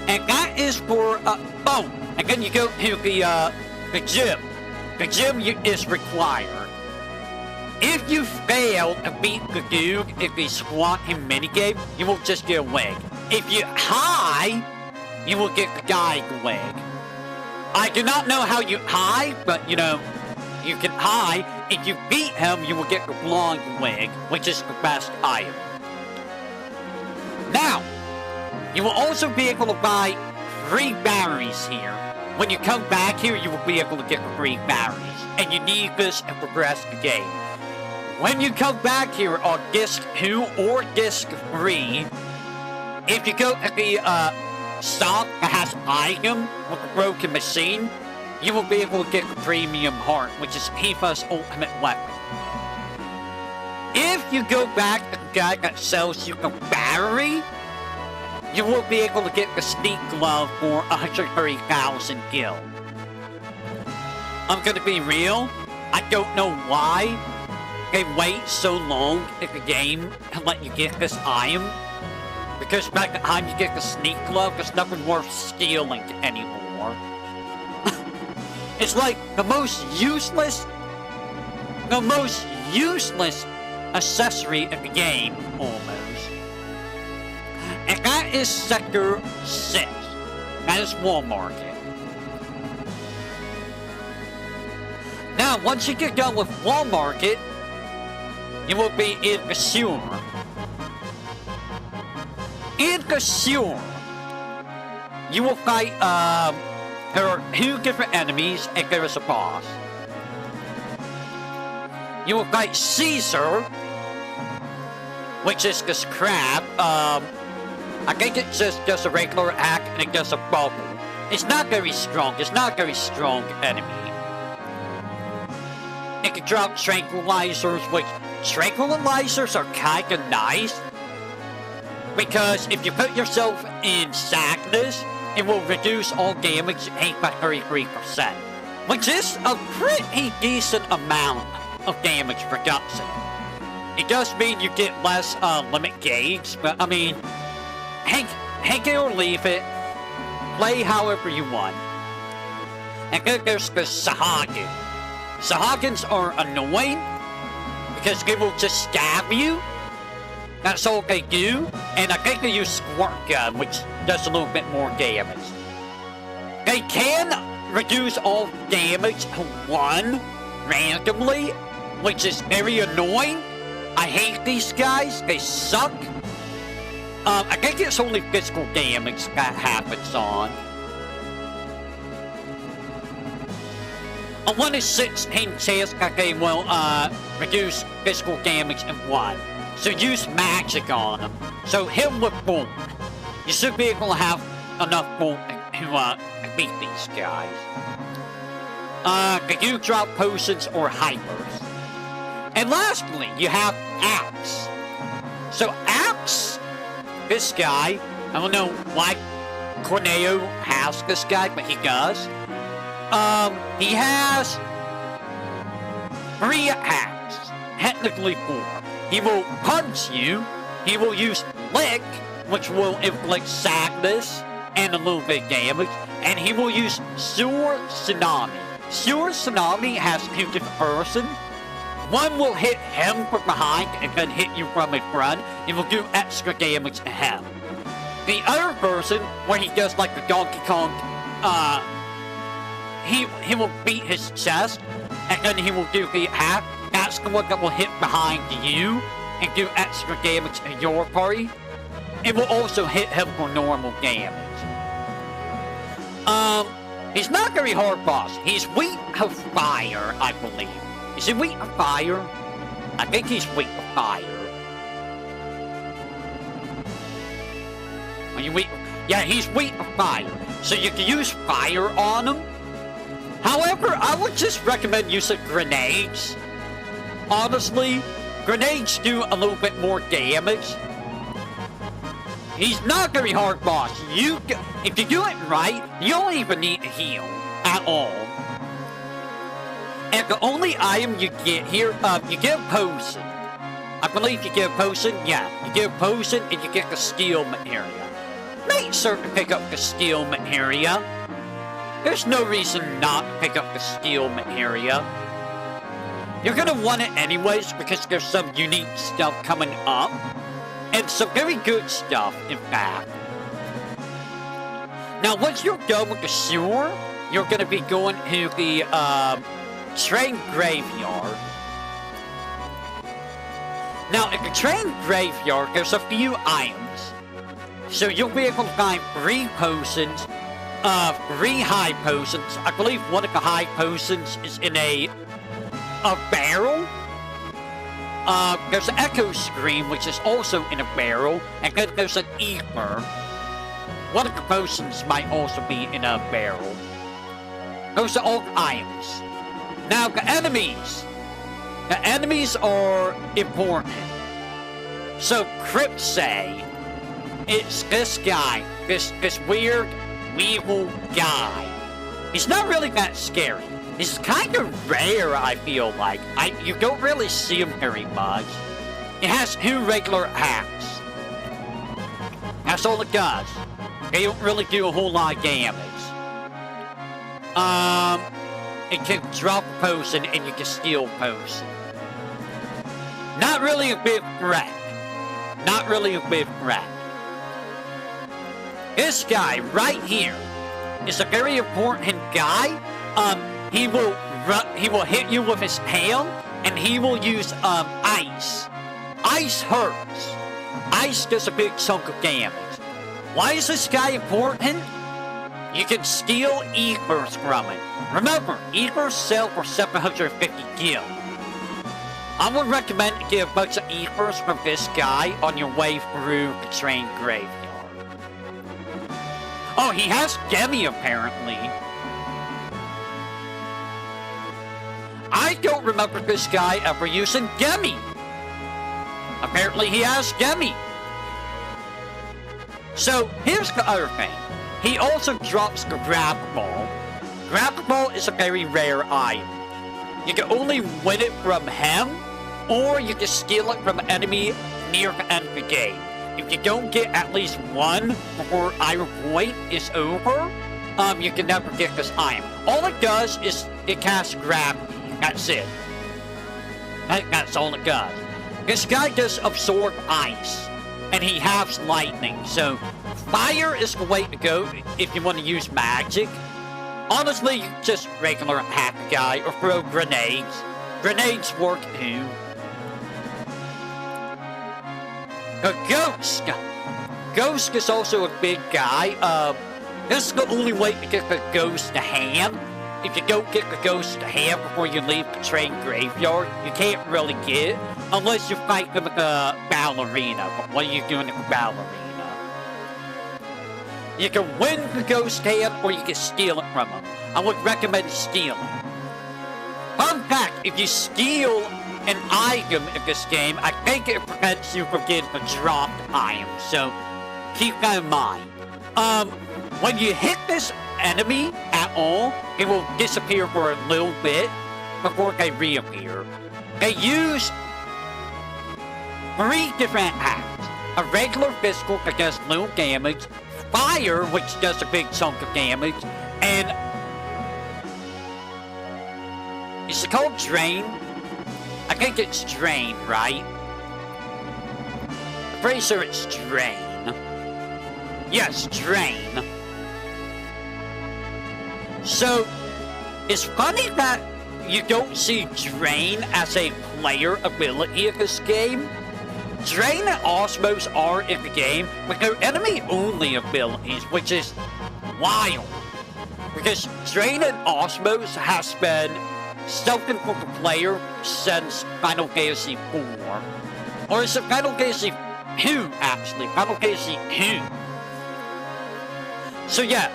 And that is for, oh, and then you go to the gym. The gym is required. If you fail to beat the dude in the squat and minigame, you will just get a wig. If you high, you will get the guy wig. I do not know how you high, but you know, you can high. If you beat him, you will get the blonde wig, which is the best item. Now, you will also be able to buy free batteries here. When you come back here, you will be able to get the free batteries, and you need this to progress the game. When you come back here on Disc 2 or Disc 3, if you go to the shop that has item with a broken machine, you will be able to get the Premium Heart, which is Tifa's ultimate weapon. If you go back to the guy that sells you the battery, you will be able to get the Sneak Glove for 130,000 gil. I'm gonna be real, I don't know why they wait so long in the game to let you get this item. Because by the time you get the Sneak Glove, there's nothing worth stealing anymore. It's like the most useless accessory in the game, almost. And that is Sector 6. That is Walmart. Now, once you get done with Walmart, you will be in the sewer. In the sewer, you will fight, there are 2 different enemies and there is a boss. You will fight Caesar, which is this crab. I think it's just a regular attack and it does a bubble. It's not very strong. It's not a very strong enemy. It can drop tranquilizers, which tranquilizers are kinda nice. Because if you put yourself in sadness, it will reduce all damage by 33%. Which is a pretty decent amount of damage reduction. It does mean you get less limit gauge, but I mean, take it or leave it. Play however you want. And then there's the Sahagin. Sahagins are annoying because they will just stab you. That's all they do. And I think they use Squirt Gun, which does a little bit more damage. They can reduce all damage to 1 randomly, which is very annoying. I hate these guys. They suck. I think it's only physical damage that happens on. A 1 in 16 chance that they will reduce physical damage in 1. So use magic on them. So hit him with bolt. You should be able to have enough bolt to beat these guys. They do drop potions or hypers. And lastly, you have Axe. So Axe, this guy, I don't know why Corneo has this guy, but he does. He has 3 attacks, technically 4. He will punch you, he will use Lick, which will inflict sadness and a little bit of damage, and he will use Sewer Tsunami. Sewer Tsunami has 2 different persons. One will hit him from behind and then hit you from in front. It will do extra damage to him. The other person, where he does like the Donkey Kong, he will beat his chest, and then he will do the attack. That's the one that will hit behind you and do extra damage to your party. It will also hit him for normal damage. He's not very hard boss. He's weak to fire, I believe. Is he weak to fire? I think he's weak to fire. Are you weak? Yeah, he's weak to fire. So you can use fire on him. However, I would just recommend using grenades. Honestly, grenades do a little bit more damage. He's not very hard boss. If you do it right, you don't even need to heal at all. And the only item you get here, you get a potion. I believe you get a potion. Yeah, you get a potion and you get the steel materia. Make sure to pick up the steel materia. There's no reason not to pick up the steel materia. You're gonna want it anyways because there's some unique stuff coming up. And some very good stuff, in fact. Now, once you're done with the sewer, you're gonna be going to the, train graveyard. Now, at the train graveyard, there's a few items. So you'll be able to find 3 potions, 3 high potions. I believe one of the high potions is in a barrel. There's an echo screen, which is also in a barrel, and then there's an ether. One of the potions might also be in a barrel. Those are all items. Now, the enemies. The enemies are important. So, Crypt say it's this guy, this weird, evil guy. He's not really that scary. He's kind of rare, I feel like. You don't really see him very much. It has 2 regular hacks. That's all it does. They don't really do a whole lot of damage. It can drop a potion and you can steal a potion. Not really a big threat. Not really a big threat. This guy right here is a very important guy. He will hit you with his hand, and he will use ice. Ice hurts. Ice does a big chunk of damage. Why is this guy important? You can steal ethers from it. Remember, ethers sell for 750 gil. I would recommend to get a bunch of ethers from this guy on your way through the train graveyard. Oh, he has Demi apparently. I don't remember this guy ever using Demi. Apparently he has Demi. So, here's the other thing. He also drops the grab ball. Grab ball is a very rare item. You can only win it from him, or you can steal it from an enemy near the end of the game. If you don't get at least one before Iron Point is over, you can never get this item. All it does is it casts gravity. That's it. That's all it does. This guy does absorb ice, and he has lightning, so fire is the way to go if you want to use magic. Honestly, you just regular hack a guy or throw grenades. Grenades work too. A ghost! Ghost is also a big guy. This is the only way to get the ghost to hand. If you don't get the ghost to hand before you leave the train graveyard, you can't really get it unless you fight them at the ballerina. But what are you doing at the ballerina? You can win the ghost hand or you can steal it from them. I would recommend stealing. Fun fact, if you steal an item in this game, I think it prevents you from getting a dropped item, so keep that in mind. When you hit this enemy at all, it will disappear for a little bit before they reappear. They use 3 different hacks. A regular physical that does little damage, fire, which does a big chunk of damage, and is it called drain? I think it's drain, right? I'm pretty sure it's drain. Yes, drain. So, it's funny that you don't see drain as a player ability in this game. Drain and Osmos are in the game, but they're enemy-only abilities, which is wild. Because Drain and Osmos has been something for the player since Final Fantasy IV. Or is it Final Fantasy II, actually? Final Fantasy II. So yeah,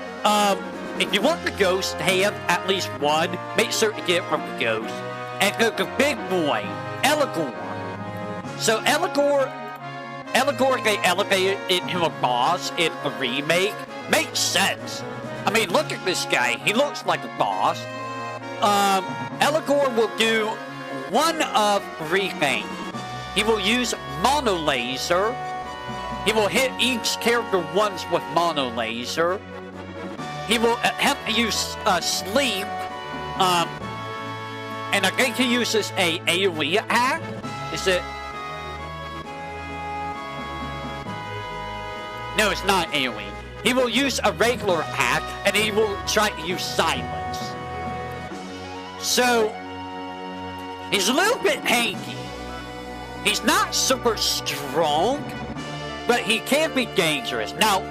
if you want the ghost to have at least one, make sure to get it from the ghost. And the big boy, Eligor. So Eligor, they elevated into a boss in a remake. Makes sense. I mean, look at this guy. He looks like a boss. Eligor will do one of 3 things. He will use Mono Laser. He will hit each character once with Mono Laser. He will attempt to use Sleep. And I think he uses a AoE attack. Is it? No, it's not AoE. He will use a regular attack, and he will try to use Silence. So, he's a little bit hanky. He's not super strong, but he can be dangerous. Now,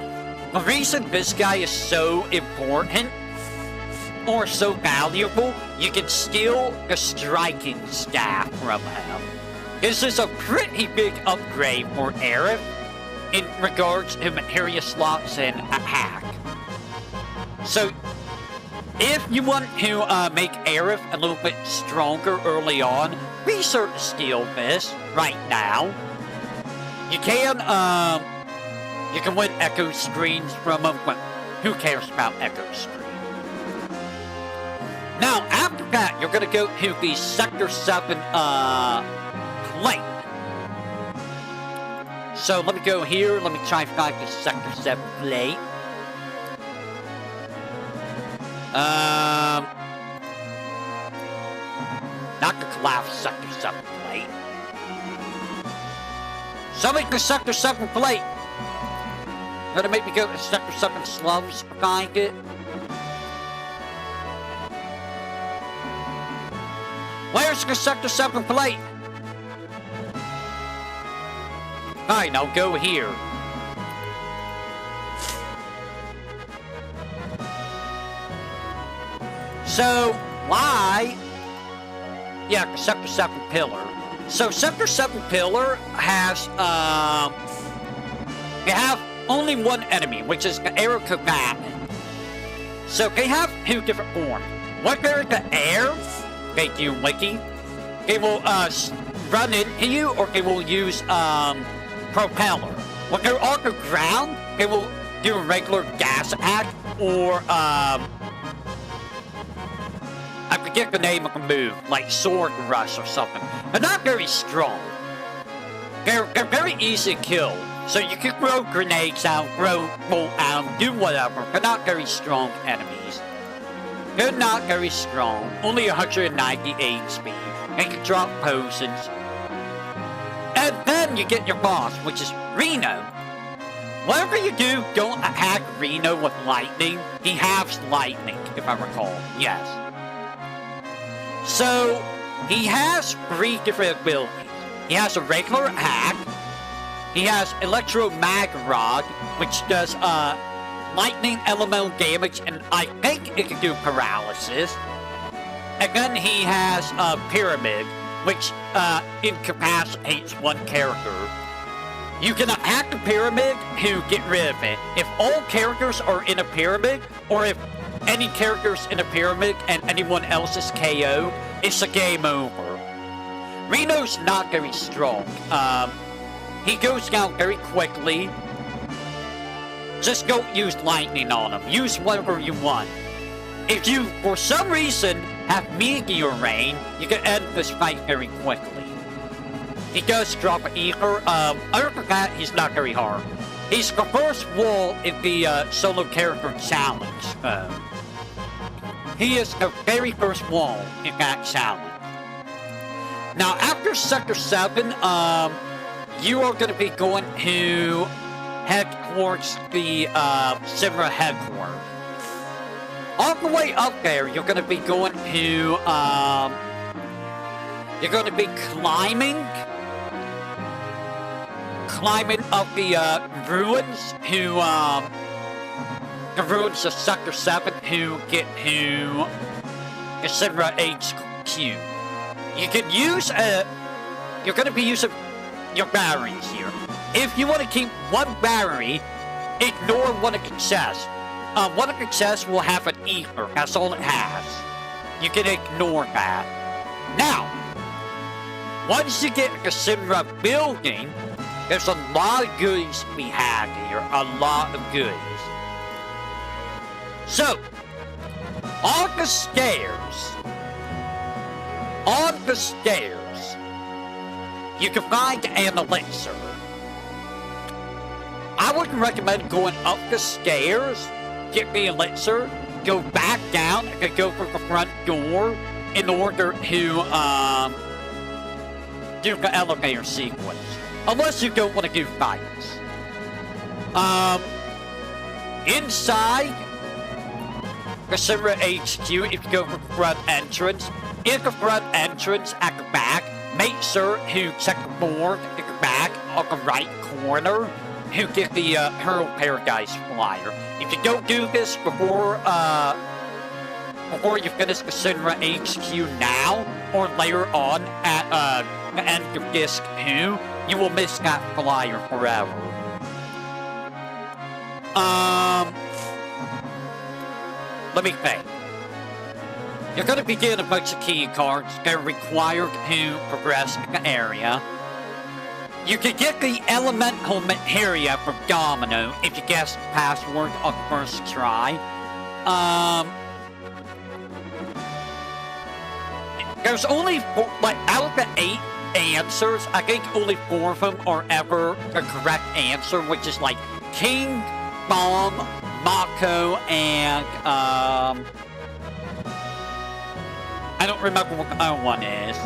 the reason this guy is so important, or so valuable, you can steal the striking staff from him. This is a pretty big upgrade for Aerith in regards to materia slots and attack. So, if you want to make Aerith a little bit stronger early on, be sure to steal this right now. You can win echo screens from them, but who cares about echo screens? Now, after that, you're going to go to the Sector 7 plate. So let me go here. Let me try and find the Sector 7 plate. Not the collapse Sector 7 plate. Somebody the Sector 7 plate. Gonna make me go to Sector 7 slums to find it. Where's the Sector 7 plate? Alright, now go here. So, why? Yeah, the Sector 7 pillar. So, Sector 7 pillar has, you have only one enemy, which is the air combatant. So, they have two different forms. When they're in the air, thank you, Wiki, they will, run into you, or they will use, propeller. When they're on the ground, they will do a regular gas attack, or, I forget the name of the move, like Sword Rush or something. They're not very strong. They're very easy to kill. So you can throw grenades out, throw bolt out, do whatever. They're not very strong enemies. They're not very strong. Only 198 speed. They can drop potions. And then you get your boss, which is Reno. Whatever you do, don't attack Reno with lightning. He has lightning, if I recall. Yes. So, he has 3 different abilities. He has a regular attack. He has Electromag Rod, which does lightning elemental damage, and I think it can do paralysis. And then he has Pyramid, which incapacitates one character. You can attack the pyramid to get rid of it. If all characters are in a pyramid, or if any characters in a pyramid and anyone else is KO'd, it's a game over. Reno's not very strong. He goes down very quickly. Just don't use lightning on him. Use whatever you want. If you, for some reason, have Meteor Rain, you can end this fight very quickly. He does drop an ether. Other than that, he's not very hard. He's the first wall in the solo character challenge. He is the very first wall in that challenge. Now, after Sector 7, you are going to be going to head towards the Simra headquarters. On the way up there, you're going to be going to, you're going to be climbing up the ruins the ruins of Sector 7 to get to the Simra HQ. You can use you're going to be using your batteries here. If you want to keep one battery, ignore one of the chests. One of the chests will have an ether. That's all it has. You can ignore that. Now, once you get the Simra building, there's a lot of goodies to be had here. A lot of goodies. So, on the stairs, you can find an elixir. I would recommend going up the stairs, get the elixir, go back down, and go for the front door in order to do the elevator sequence. Unless you don't want to do fights. Inside the Simra HQ, if you go for the front entrance, in the front entrance at the back, make sure to check the board at the back on the right corner to get the Hurl Paradise flyer. If you don't do this before you finish the Simra HQ now, or later on at the end of Disc 2, you will miss that flyer forever. Let me think. you're going to be getting a bunch of key cards that are required to progress the area. You can get the elemental materia from Domino if you guess the password on the first try. There's only 4, like, out of the 8 answers, I think only 4 of them are ever the correct answer, which is like King, Bomb, Mako, and, I don't remember what the other one is.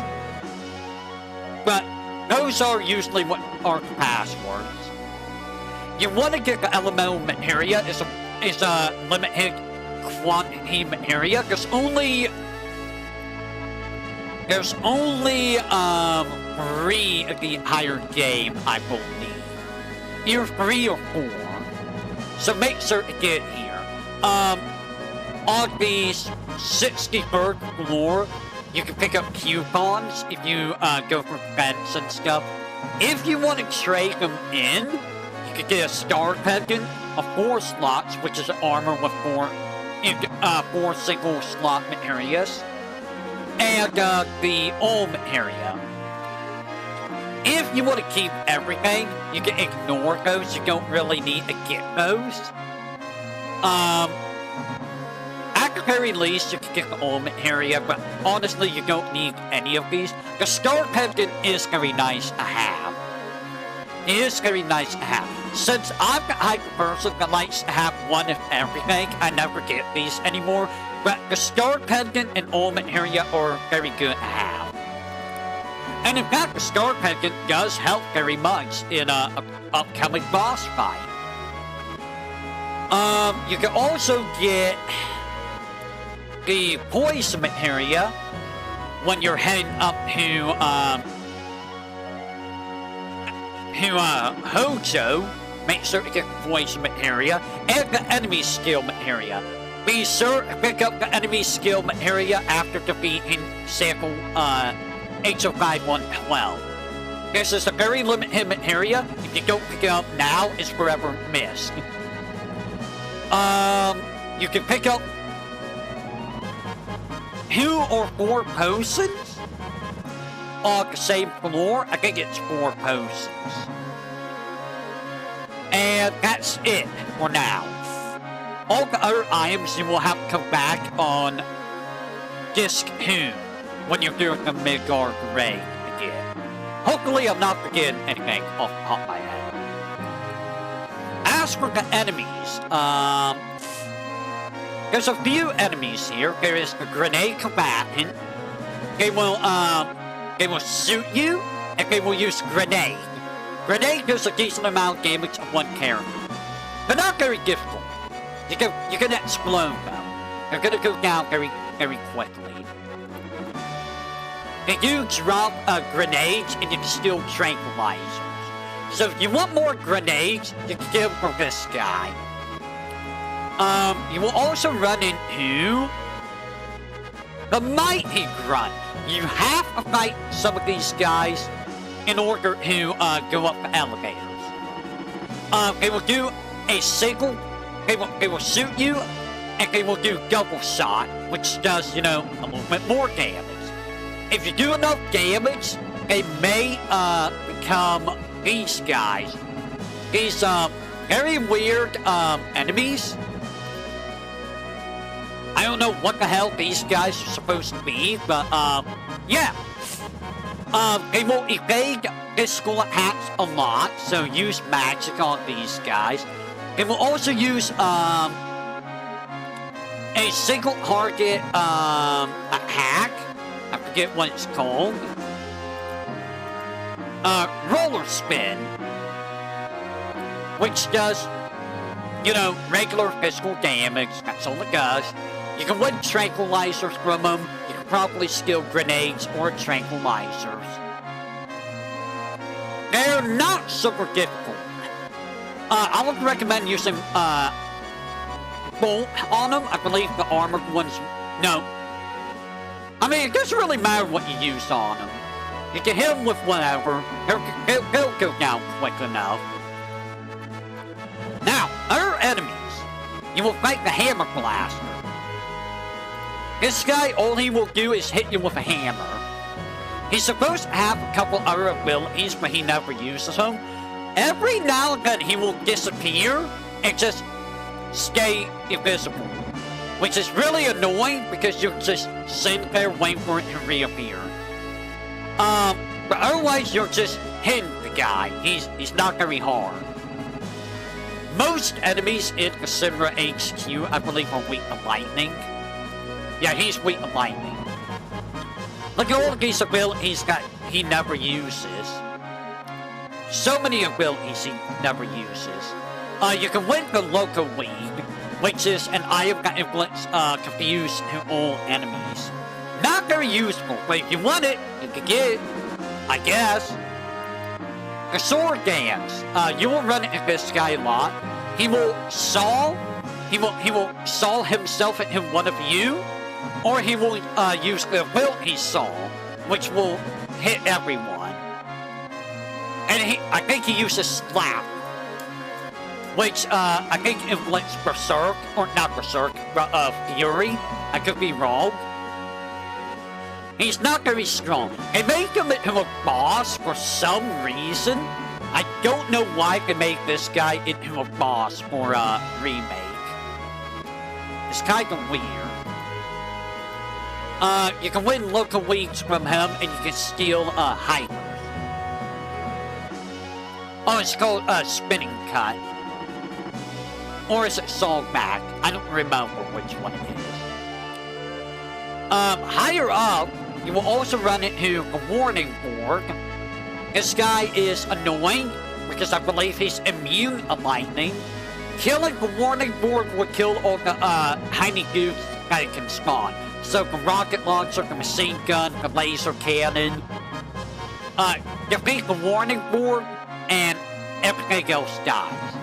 But those are usually what are the passwords. You want to get the elemental materia is a limited quantity materia. There's only 3 of the entire game, I believe. Either 3 or 4. So make sure to get here. On the 63rd floor, you can pick up coupons if you go for events and stuff. If you want to trade them in, you could get a star pendant, a 4 slots, which is armor with 4 single slot materias, and the all materia. If you want to keep everything, you can ignore those. You don't really need to get those. At the very least, you can get the all materia, but honestly, you don't need any of these. The star pendant is very nice to have. It is very nice to have. Since I'm the type of person that likes to have one of everything, I never get these anymore. But the star pendant and all materia are very good to have. And in fact, the star pendant does help very much in an upcoming boss fight. You can also get the poison materia when you're heading up to Hojo. Make sure to get the poison materia and the enemy skill materia. Be sure to pick up the enemy skill materia after defeating sample H05112. This is a very limited materia. If you don't pick it up now, it's forever missed. You can pick up 2 or 4 potions on the same floor. I think it's 4 potions. And that's it for now. All the other items you will have to come back on Disc 2 when you're doing the Midgard raid again. Hopefully I'm not forgetting anything off the top of my head. As for the enemies, there's a few enemies here. There is the grenade combatant. They will shoot you, and they will use grenade. Grenade does a decent amount of damage on one character. They're not very difficult. You can explode them. They're gonna go down very, very quickly. They do drop grenades, and you can steal tranquilizers. So if you want more grenades, you can get them from this guy. You will also run into the Mighty Grunt. You have to fight some of these guys in order to go up the elevators. They will do a single. They will shoot you, and they will do double shot, which does, a little bit more damage. If you do enough damage, they may become these guys. These very weird enemies. I don't know what the hell these guys are supposed to be, but yeah. They will evade physical attacks a lot, so use magic on these guys. They will also use a single target attack. I forget what it's called. Roller spin, which does, regular physical damage. That's all it does. You can win tranquilizers from them. You can probably steal grenades or tranquilizers. They're not super difficult. I would recommend using Bolt on them. I believe the armored ones. No. I mean, it doesn't really matter what you use on them. You can hit them with whatever. They'll go down quick enough. Now, other enemies. You will fight the Hammer Blaster. This guy, all he will do is hit you with a hammer. He's supposed to have a couple other abilities, but he never uses them. Every now and then, he will disappear and just stay invisible. Which is really annoying because you're just sitting there waiting for it to reappear. But otherwise, you're just hitting the guy. He's not very hard. Most enemies in Cassandra HQ, I believe, are weak to lightning. Yeah, he's weak to lightning. Look at all these abilities he never uses. So many abilities he never uses. You can win the Local League, which is an item that inflicts confuse to all enemies. Not very useful, but if you want it, you can get it, I guess. The Sword Dance. You will run into this guy a lot. He will saw himself into one of you, or he will use the ability saw, which will hit everyone. And I think he uses slap, which I think inflicts Berserk, or not Berserk, Fury. I could be wrong. He's not very strong. They make him into a boss for some reason. I don't know why they make this guy into a boss for a remake. It's kind of weird. You can win local leagues from him, and you can steal hypers. Oh, it's called Spinning Cut. Or is it Song Back? I don't remember which one it is. Higher up, you will also run into a Warning Board. This guy is annoying because I believe he's immune to lightning. Killing the Warning Board will kill all the tiny dudes that it can spawn. So the rocket launcher, the machine gun, the laser cannon. Defeat the Warning Board and everything else dies.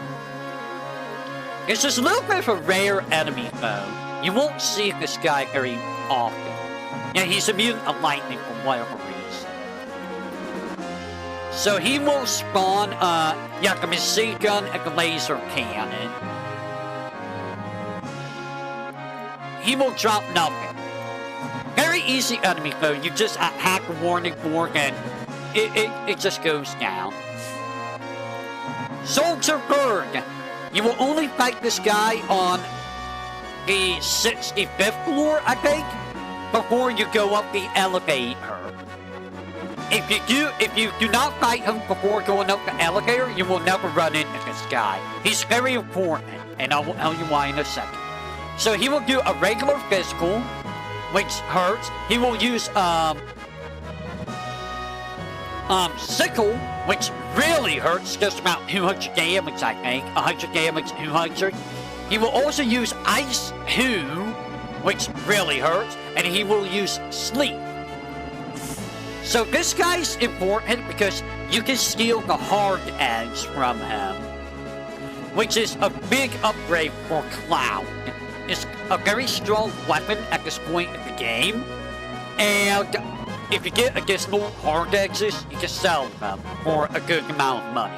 It's just a little bit of a rare enemy though. You won't see this guy very often. Yeah, he's immune to lightning for whatever reason. So he will spawn, the machine gun and the laser cannon. He will drop nothing. Very easy enemy though. You just hack the Warning Board and it just goes down. Soldier Bird. You will only fight this guy on the 65th floor, I think, before you go up the elevator. If you do not fight him before going up the elevator, you will never run into this guy. He's very important, and I will tell you why in a second. So he will do a regular physical, which hurts. He will use sickle, which really hurts, just about 200 damage, I think. 100 damage, 200. He will also use Ice 2, which really hurts, and he will use Sleep. So this guy's important because you can steal the Hard Edge from him, which is a big upgrade for Cloud. It's a very strong weapon at this point in the game, and if you get additional Hard Edges, you can sell them for a good amount of money.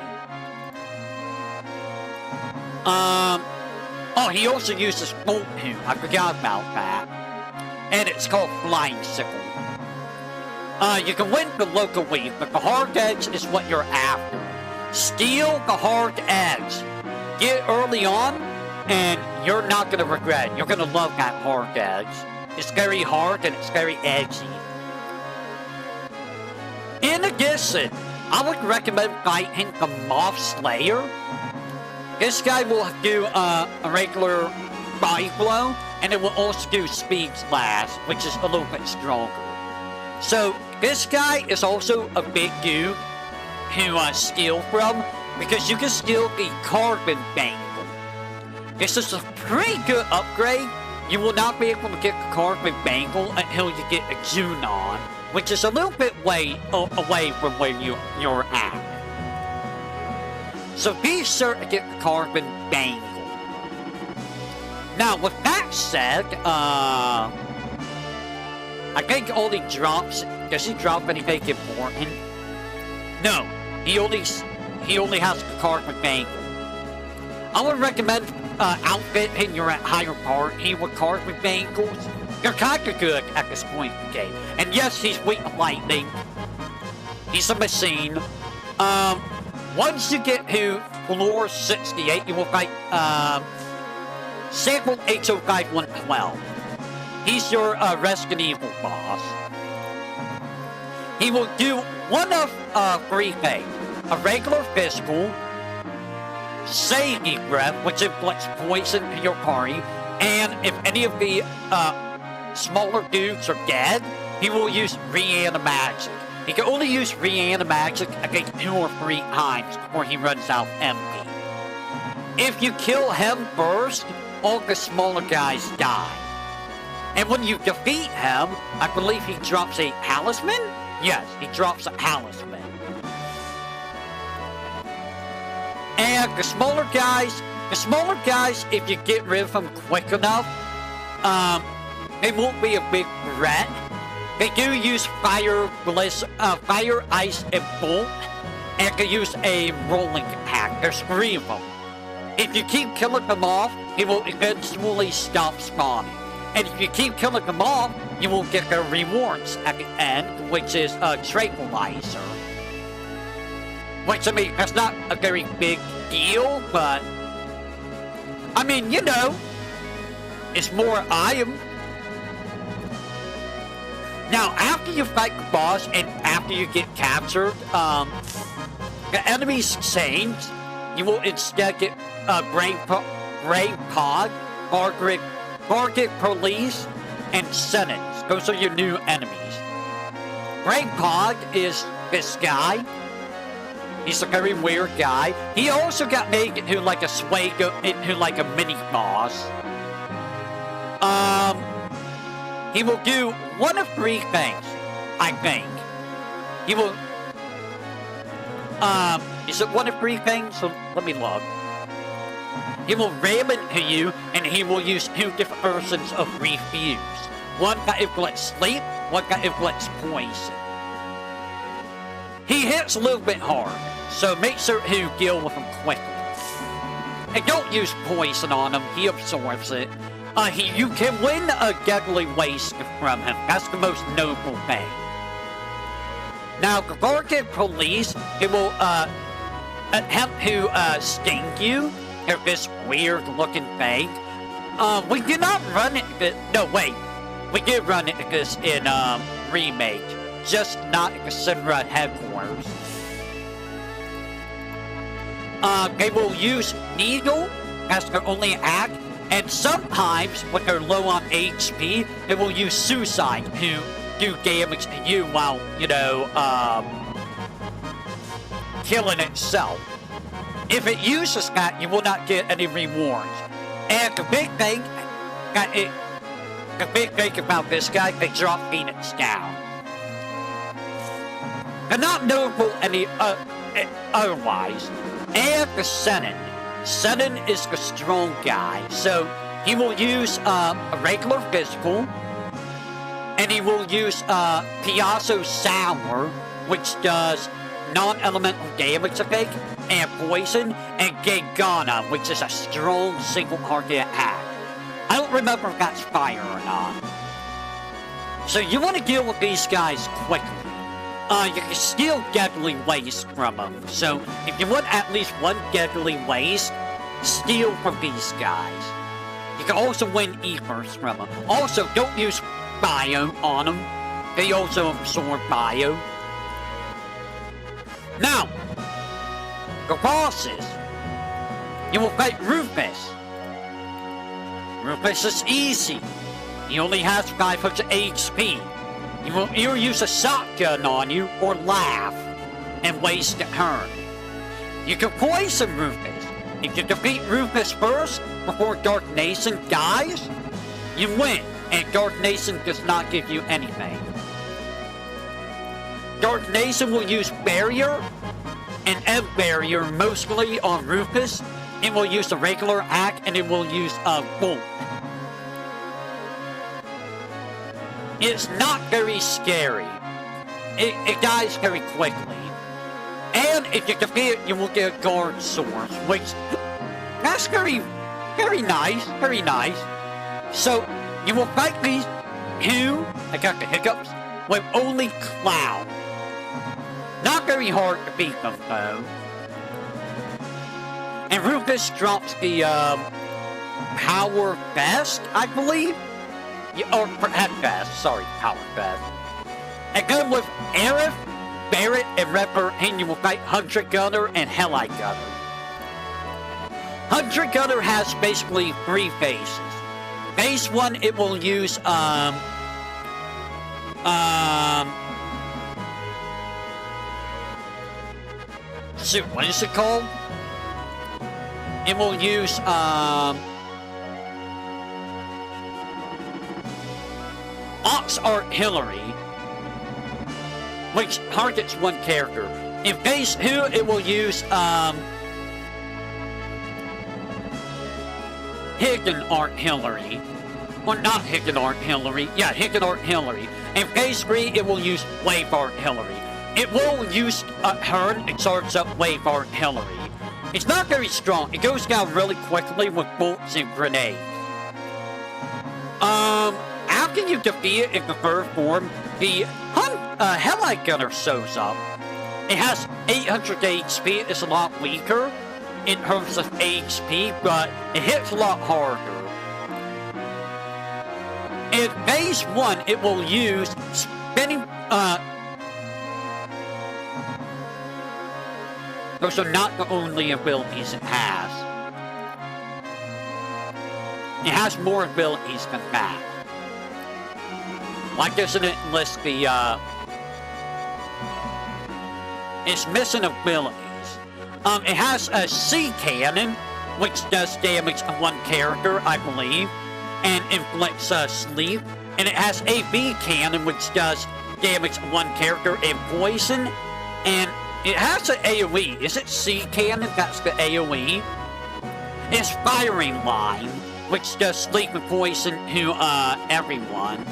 Oh, he also uses Bolt 2. I forgot about that. And it's called Flying Sickle. You can win the local league, but the Hard Edge is what you're after. Steal the Hard Edge. Get it early on, and you're not going to regret it. You're going to love that Hard Edge. It's very hard, and it's very edgy. In addition, I would recommend fighting the Moth Slayer. This guy will do a regular body blow, and it will also do Speed Slash, which is a little bit stronger. So, this guy is also a big dude to steal from, because you can steal the Carbon Bangle. This is a pretty good upgrade. You will not be able to get the Carbon Bangle until you get a Junon, which is a little bit away from where you're at. So be sure to get the Carbon Bangle. Now, with that said, I think only drops. Does he drop anything important? No, he only has the Carbon Bangle. I would recommend outfitting your higher party with Carbon Bangles, You're kind of good at this point in the game. And yes, he's weak to lightning. He's a machine. Once you get to floor 68, you will fight Sample H05112. He's your Resident Evil boss. He will do one of three things. A regular physical, Saving Breath, which inflicts poison to your party, and if any of the smaller dudes are dead, he will use Reanimagic. He can only use Reanimagic against 2 or 3 times before he runs out empty. If you kill him first, all the smaller guys die. And when you defeat him, I believe he drops a talisman? Yes, he drops a talisman. And the smaller guys, if you get rid of them quick enough, they won't be a big threat. They do use fire, ice, and bolt, and can use a rolling attack. There's 3 of them. If you keep killing them off, he will eventually stop spawning. And if you keep killing them off, you will get their rewards at the end, which is a tranquilizer. Which, I mean, that's not a very big deal, but... I mean, you know, it's more item. Now, after you fight the boss and after you get captured, the enemies change. You will instead get Brain Pod, Target Police, and Sentence. Those are your new enemies. Brain Pod is this guy. He's a very weird guy. He also got made into like a into like a mini boss. He will do one of 3 things, I think. He will, is it one of 3 things? So let me look. He will ram into you, and he will use 2 different versions of Refuse. One that inflicts sleep, one that inflicts poison. He hits a little bit hard, so make sure to deal with him quickly. And don't use poison on him, he absorbs it. You can win a deadly waste from him. That's the most noble thing. Now, the Target Police, it will attempt to sting you. They're this weird-looking thing. We did not run it. No, wait. We did run it this in Remake, just not at the Sinra headquarters. They will use Needle as their only act. And sometimes, when they're low on HP, they will use Suicide to do damage to you while, you know, killing itself. If it uses that, you will not get any rewards. And the big thing about this guy, they drop Phoenix down. They're not notable any otherwise. And the Senate. Sudden is the strong guy, so he will use a regular physical, and he will use Piazzo Sour, which does non-elemental damage, I think, and poison, and Gengana, which is a strong single-target attack. I don't remember if that's fire or not. So you want to deal with these guys quickly. You can steal Deadly Waste from them. So, if you want at least 1 Deadly Waste, steal from these guys. You can also win Ethers from them. Also, don't use Bio on them. They also absorb Bio. Now, the bosses. You will fight Rufus. Rufus is easy. He only has 500 HP. He will either use a shotgun on you or laugh and waste a turn. You can poison Rufus. If you defeat Rufus first before Dark Nation dies, you win, and Dark Nation does not give you anything. Dark Nation will use Barrier and Ebb Barrier mostly on Rufus. It will use a regular act, and it will use a Bolt. It's not very scary. It dies very quickly. And if you defeat it, you will get a guard source, which, that's very nice, very nice. So, you will fight these who, I got the hiccups, with only Cloud. Not very hard to beat them, though. And Rufus drops the, Power Vest, I believe? Yeah, or Head Vest, sorry, Power Vest. And then with Aerith, Barret, and Ripper, and you will fight 100 Gunner and Hellite Gunner. 100 Gunner has basically 3 phases. Phase 1, it will use, shoot, what is it called? It will use, Ox Artillery, which targets one character. In phase 2, it will use, Hidden Artillery. Or not Hidden Artillery. Yeah, Hidden Artillery. In phase 3, it will use Wave Artillery. It will use Hearn. It starts up Wave Artillery. It's not very strong. It goes down really quickly with bolts and grenades. After you defeat it in the third form, the Hellite Gunner shows up. It has 800 HP. It's a lot weaker in terms of HP, but it hits a lot harder. In phase 1, it will use spinning, those are not the only abilities it has. It has more abilities than that. Why doesn't it list the, it's missing abilities. It has a C cannon, which does damage to one character, I believe, and inflicts sleep. And it has a B cannon, which does damage to one character and poison. And it has an AoE. Is it C cannon? That's the AoE. It's firing line, which does sleep and poison to everyone.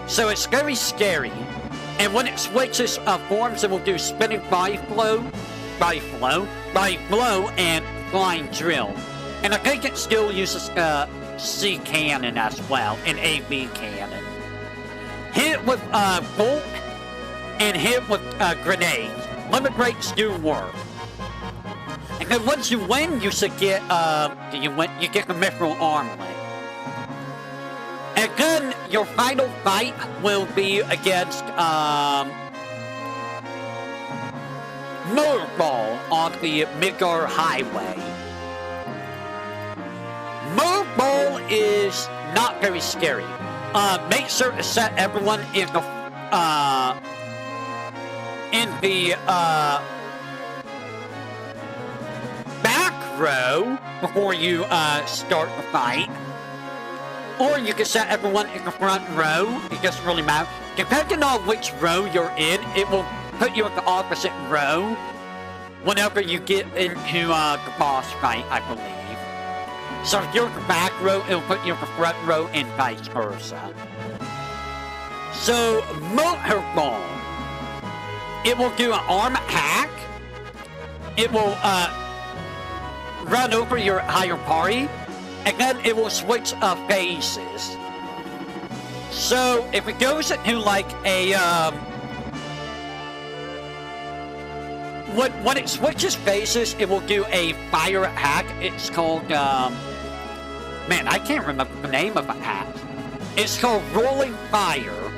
So it's very scary. And when it switches forms, it will do spinning body blow, and flying drill. And I think it still uses C cannon as well, and AB cannon. Hit with bolt and hit with grenades. Limit breaks do work. And then once you win, you should get you get the mithril armlet. And then your final fight will be against Motorball on the Midgar Highway. Motorball is not very scary. Make sure to set everyone in the back row before you start the fight. Or you can set everyone in the front row. It doesn't really matter. Depending on which row you're in, it will put you in the opposite row whenever you get into the boss fight, I believe. So if you're in the back row, it'll put you in the front row and vice versa. So, Motorball. It will do an arm hack. It will run over your higher party. And then it will switch phases. So, if it goes into like a, when it switches phases, it will do a fire hack. It's called, man, I can't remember the name of the hack. It's called Rolling Fire.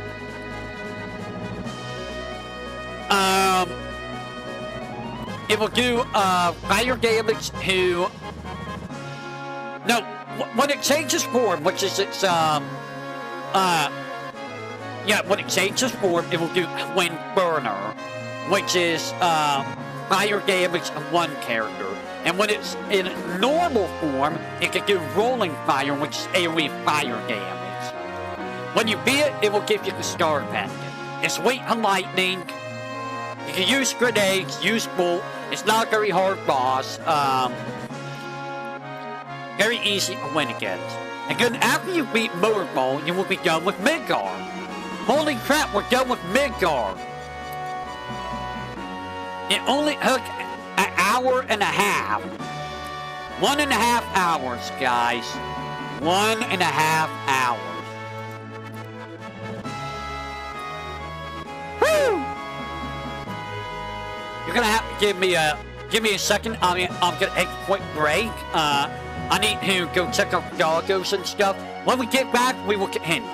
It will do, fire damage to, no, when it changes form, which is its, when it changes form, it will do Wind Burner, which is, fire damage on one character. And when it's in normal form, it can do Rolling Fire, which is AoE fire damage. When you beat it, it will give you the Star Pendant. It's weak to lightning. You can use grenades, use bolt. It's not a very hard boss. Very easy to win against. And then after you beat Motorball, you will be done with Midgar. Holy crap, we're done with Midgar. It only took an hour and a half. 1.5 hours, guys. 1.5 hours. gonna have to give me a second. I mean, I'm gonna take a quick break. I need to go check out doggos and stuff. When we get back, we will continue.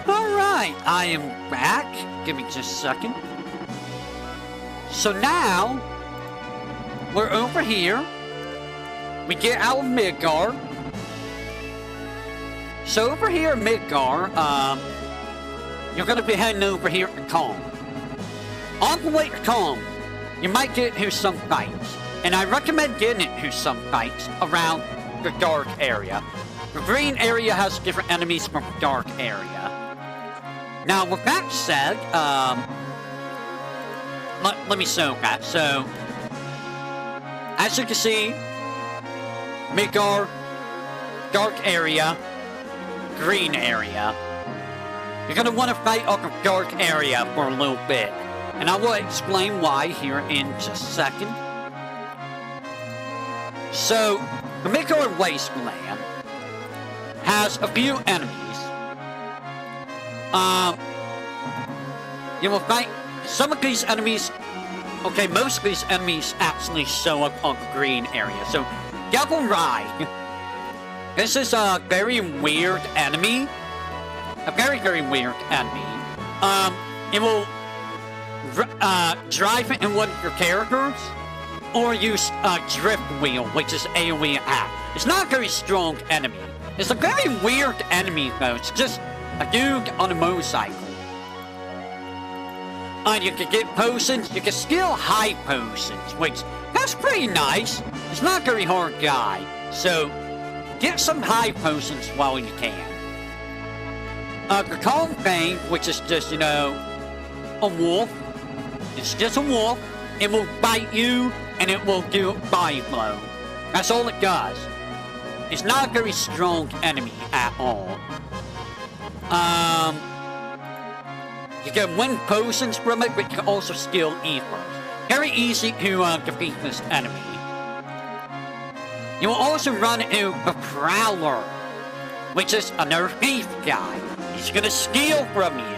Alright, I am back. Give me just a second. So now, we're over here. We get out of Midgar. So over here in Midgar, you're going to be heading over here to Calm. On the way to Calm, you might get into some fights. And I recommend getting it to some fights around the dark area. The green area has different enemies from the dark area. Now, with that said, let me show that. So, as you can see, Midgar, dark area, green area. You're going to want to fight on the dark area for a little bit. And I will explain why here in just a second. So, the Midgar Wasteland has a few enemies. You will fight some of these enemies. Okay, most of these enemies actually show up on the green area. So, Devil Ride. This is a very weird enemy. A very, very weird enemy. It will drive it in one of your characters, or use a drift wheel, which is AoE attack. It's not a very strong enemy. It's a very weird enemy, though. It's just a dude on a motorcycle. You can get potions. You can steal high potions, which that's pretty nice. It's not a very hard guy. So, get some high potions while you can. The Calm Fang, which is just, you know, a wolf. It's just a wolf. It will bite you, and it will do body blow. That's all it does. It's not a very strong enemy at all. You can win potions from it, but you can also steal ethers. Very easy to defeat this enemy. You will also run into the Prowler, which is another thief guy. He's gonna steal from you.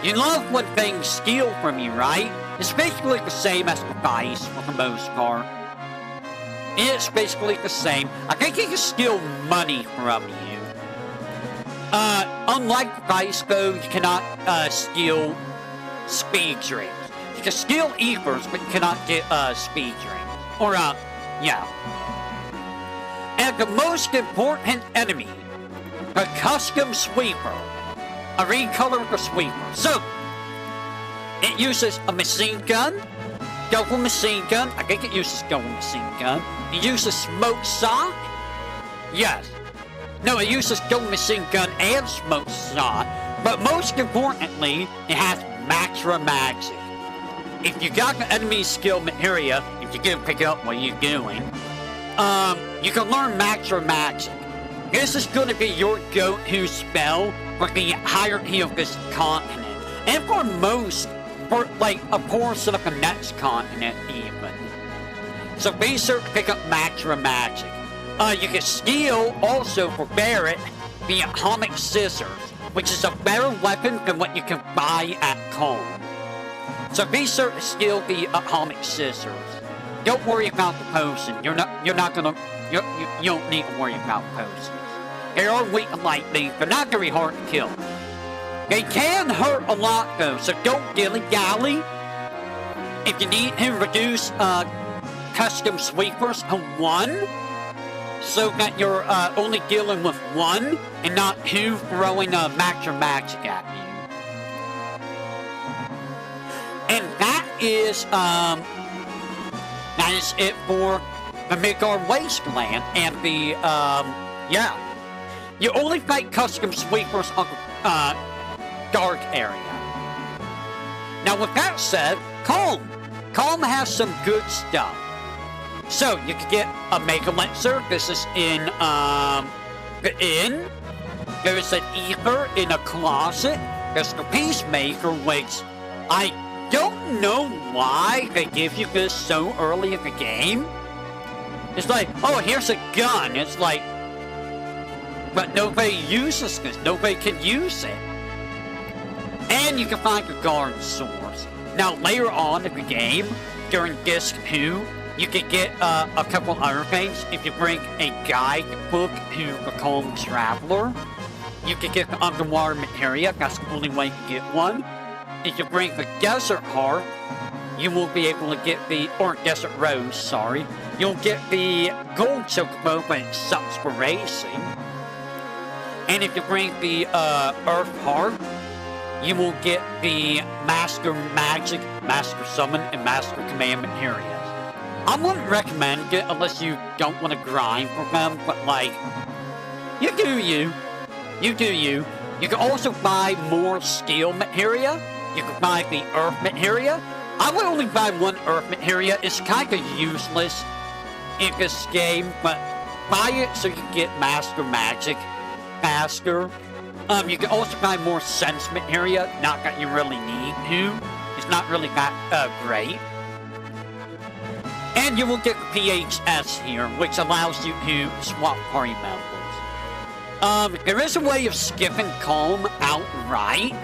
You love when things steal from you, right? It's basically the same as the Vice for the most part. It's basically the same. I think he can steal money from you. Unlike Vice, though, you cannot steal speed drinks. You can steal ethers, but you cannot get speed drinks. Or, yeah. And the most important enemy, the Custom Sweeper. A recolor the sweeper. So, it uses a machine gun, double machine gun. I think it uses double machine gun. It uses smoke shock. Yes. No, it uses double machine gun and smoke shock. But most importantly, it has Macro Magic. If you got the enemy skill materia, if you can pick up what you're doing, you can learn Macro Magic. This is going to be your go-to spell for the entirety of this continent. And for like a portion of the next continent even. So be sure to pick up Macro Magic. You can steal also for Barrett the Atomic Scissors, which is a better weapon than what you can buy at Calm. So be sure to steal the Atomic Scissors. Don't worry about the potion. You don't need to worry about potions. They are weak to lightning. They're not very hard to kill. They can hurt a lot though, so don't dilly-dally. If you need to reduce custom sweepers to 1, so that you're only dealing with 1 and not 2 throwing Macro Magic at you. And that is it for the Midgar Wasteland and the yeah. You only fight custom sweepers on the dark area. Now with that said, Calm. Calm has some good stuff. So you can get a Mega Elixir. This is in the inn. There's an ether in a closet. There's the Peacemaker, which I don't know why they give you this so early in the game. It's like, oh, here's a gun. It's like, but nobody uses this. Nobody can use it. And you can find the guard source. Now, later on in the game, during Disc 2, you can get a couple other things. If you bring a guidebook to the Calm Traveler, you can get the underwater materia. That's the only way to get one. If you bring the Desert Heart, you will be able to get the, or Desert Rose, sorry. You'll get the Gold Chocobo when it sucks for racing. And if you bring the Earth Heart, you will get the Master Magic, Master Summon, and Master Command materials. I wouldn't recommend it unless you don't want to grind for them, but like, you do you. You do you. You can also buy more steel materia. You can buy the earth materia. I would only buy one earth materia. It's kind of useless in this game, but buy it so you can get master magic faster. You can also buy more sense materia, not that you really need to. It's not really that great. And you will get the PHS here, which allows you to swap party members. There is a way of skipping Calm outright.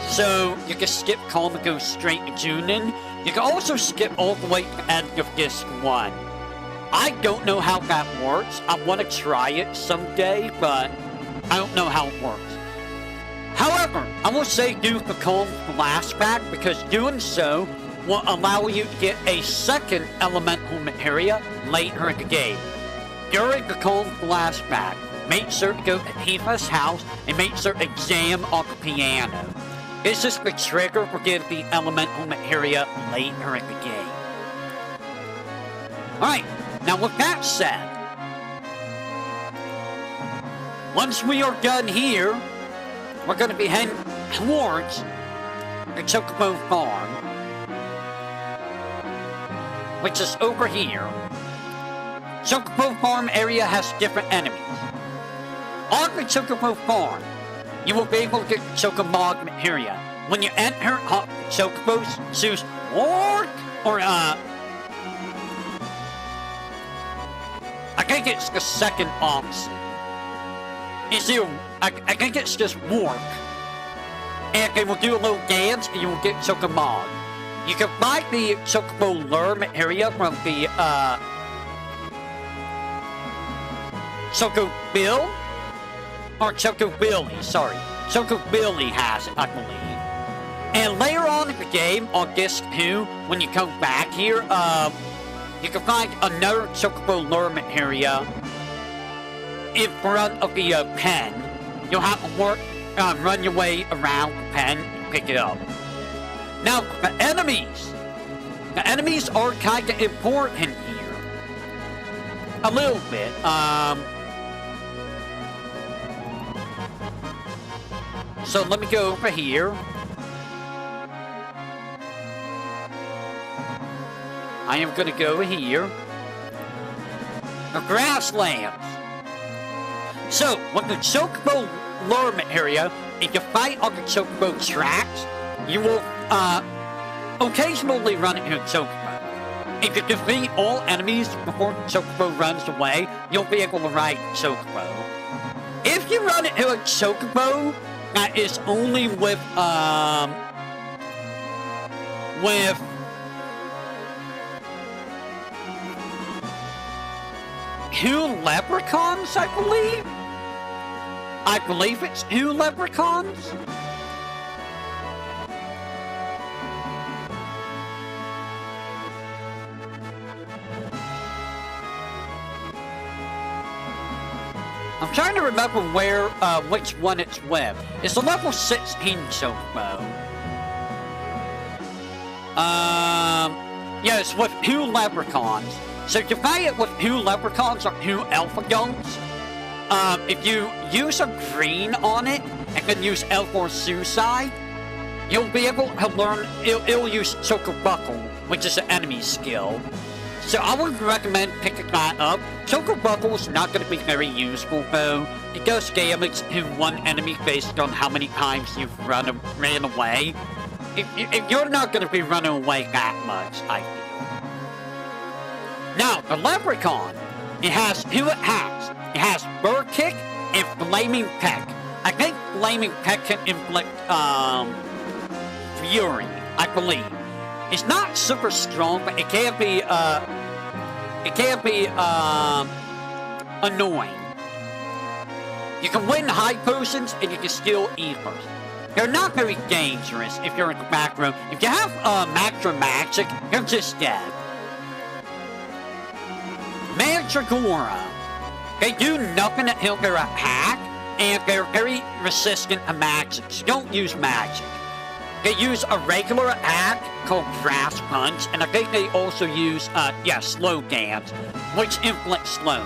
So you can skip Calm and go straight to Junin. You can also skip all the way to the end of this one. I don't know how that works. I want to try it someday, but I don't know how it works. However, I will say do the Calm flashback, because doing so will allow you to get a second elemental materia later in the game. During the Calm flashback, make sure to go to Tifa's house and make sure to jam on the piano. This is the trigger for getting the elemental materia later in the game. Alright, now with that said, once we are done here, we're going to be heading towards the Chocobo Farm, which is over here. Chocobo Farm area has different enemies. On the Chocobo Farm, you will be able to get Chocomog materia. When you enter Chocobos, choose Orc or I think it's the second option. It's either, I think it's just Work. And they will do a little dance and you will get Chocomog. You can buy the Chocobo Lure materia from the Chocobill. Or Chocobilly, sorry. Chocobilly has it, I believe. And later on in the game, on Disc 2, when you come back here, you can find another Chocobo Lure materia in front of the pen. You'll have to run your way around the pen and pick it up. Now, the enemies. The enemies are kind of important here. A little bit. So let me go over here. I am going to go here. The grasslands. So, with the Chocobo Lure area, if you fight on the Chocobo tracks, you will occasionally run into a Chocobo. If you defeat all enemies before the Chocobo runs away, you'll be able to ride the Chocobo. If you run into a Chocobo that is only with two leprechauns, I believe? I believe it's two leprechauns? I'm trying to remember where, which one it's with. It's a level 16 Chocobo. Yeah, it's with two leprechauns. So if you fight it with two leprechauns or two alpha goats, if you use a green on it and then use L4 Suicide, you'll be able to learn, it'll use Chocobuckle, which is an enemy skill. So I would recommend picking that up. Chocobuckle is not going to be very useful though. It does damage to one enemy based on how many times you've ran away. If you're not going to be running away that much, I feel. Now, the Leprechaun, it has two attacks. It has Bird Kick and Flaming Peck. I think Flaming Peck can inflict, Fury, I believe. It's not super strong, but it can be annoying. You can win high potions and you can steal ethers. They're not very dangerous if you're in the back room. If you have Macro Magic, you're just dead. Mandragora. They do nothing until their attack, and they're very resistant to magic, so don't use magic. They use a regular attack called Grass Punch, and I think they also use, slow dance, which inflicts slow.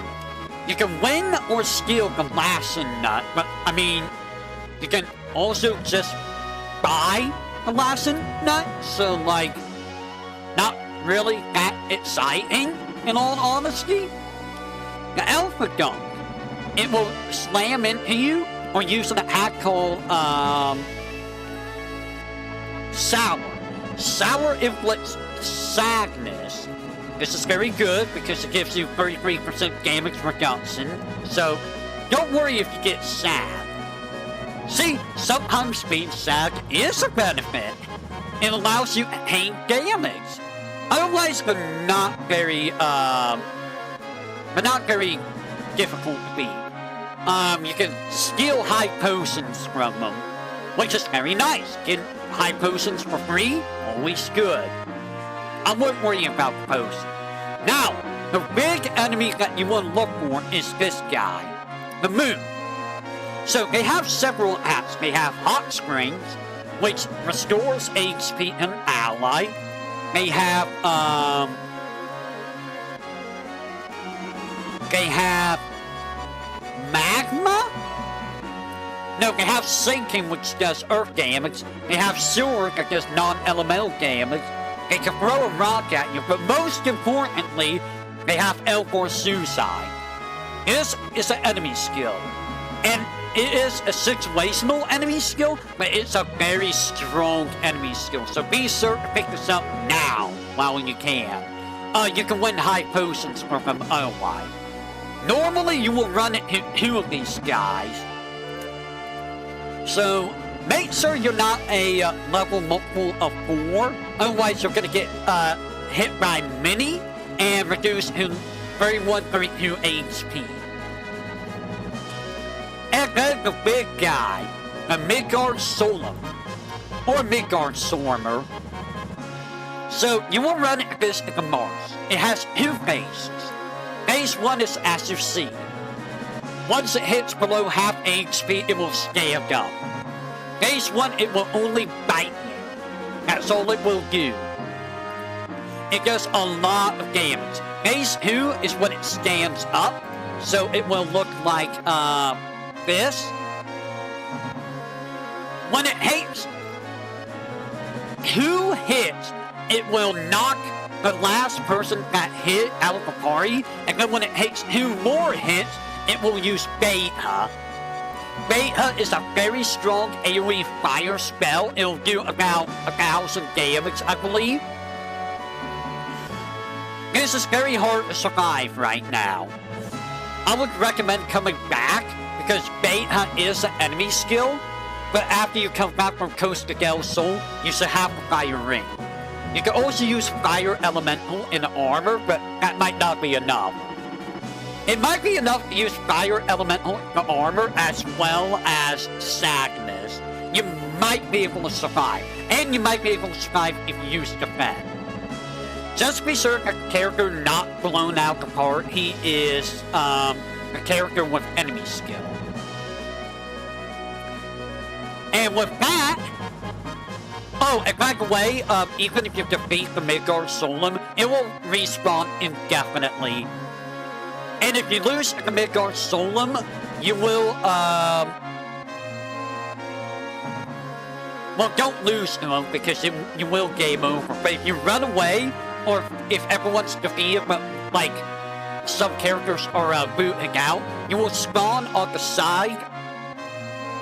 You can win or steal the Lassen Nut, but, I mean, you can also just buy the Lassen Nut, so, like, not really that exciting, in all honesty. The Alpha Dunk, it will slam into you, or use an attack called, Sour. Sour inflicts sadness. This is very good because it gives you 33% damage reduction. So, don't worry if you get sad. See, sometimes being sad is a benefit. It allows you to take damage. Otherwise, they're not very difficult to beat. You can steal high potions from them, which is very nice. Getting high potions for free, always good. I wouldn't worry about the potions. Now, the big enemy that you want to look for is this guy, the Moon. So they have several attacks. They have Hot Springs, which restores HP to an ally. They have Magma? No, they have Sinking, which does earth damage. They have Sewer, that does non-elemental damage. They can throw a rock at you, but most importantly, they have Elcor Suicide. This is an enemy skill. And it is a situational enemy skill, but it's a very strong enemy skill. So be sure to pick this up now, while you can. You can win high potions from them otherwise. Normally, you will run into two of these guys. So, make sure you're not a level multiple of 4. Otherwise, you're going to get hit by mini and reduced to 31-32 HP. And then the big guy, the Midgard Solum, or Midgard Stormer. So, you will run into this in the Mars. It has two phases. Phase 1 is as you see. Once it hits below half HP, it will stand up. Phase 1, it will only bite you. That's all it will do. It does a lot of damage. Phase 2 is when it stands up, so it will look like, this. When it hits 2 hits, it will knock the last person that hit out of the party, and then when it hits 2 more hits, it will use Beta. Beta is a very strong AoE fire spell. It'll do about 1,000 damage, I believe. This is very hard to survive right now. I would recommend coming back, because Beta is an enemy skill, but after you come back from Coast to Del Sol, you should have the Fire Ring. You can also use Fire Elemental in the armor, but that might not be enough. It might be enough to use Fire Elemental in the armor as well as Sadness. You might be able to survive, and you might be able to survive if you use Defend. Just be sure that the character not blown out the part. He is a character with enemy skill. And with that, oh, and by the way, even if you defeat the Midgard Solum, it will respawn indefinitely. And if you lose the Midgard Solum, you will, well, don't lose to them because you will game over. But if you run away, or if everyone's defeated, but, like, some characters are booting out, you will spawn on the side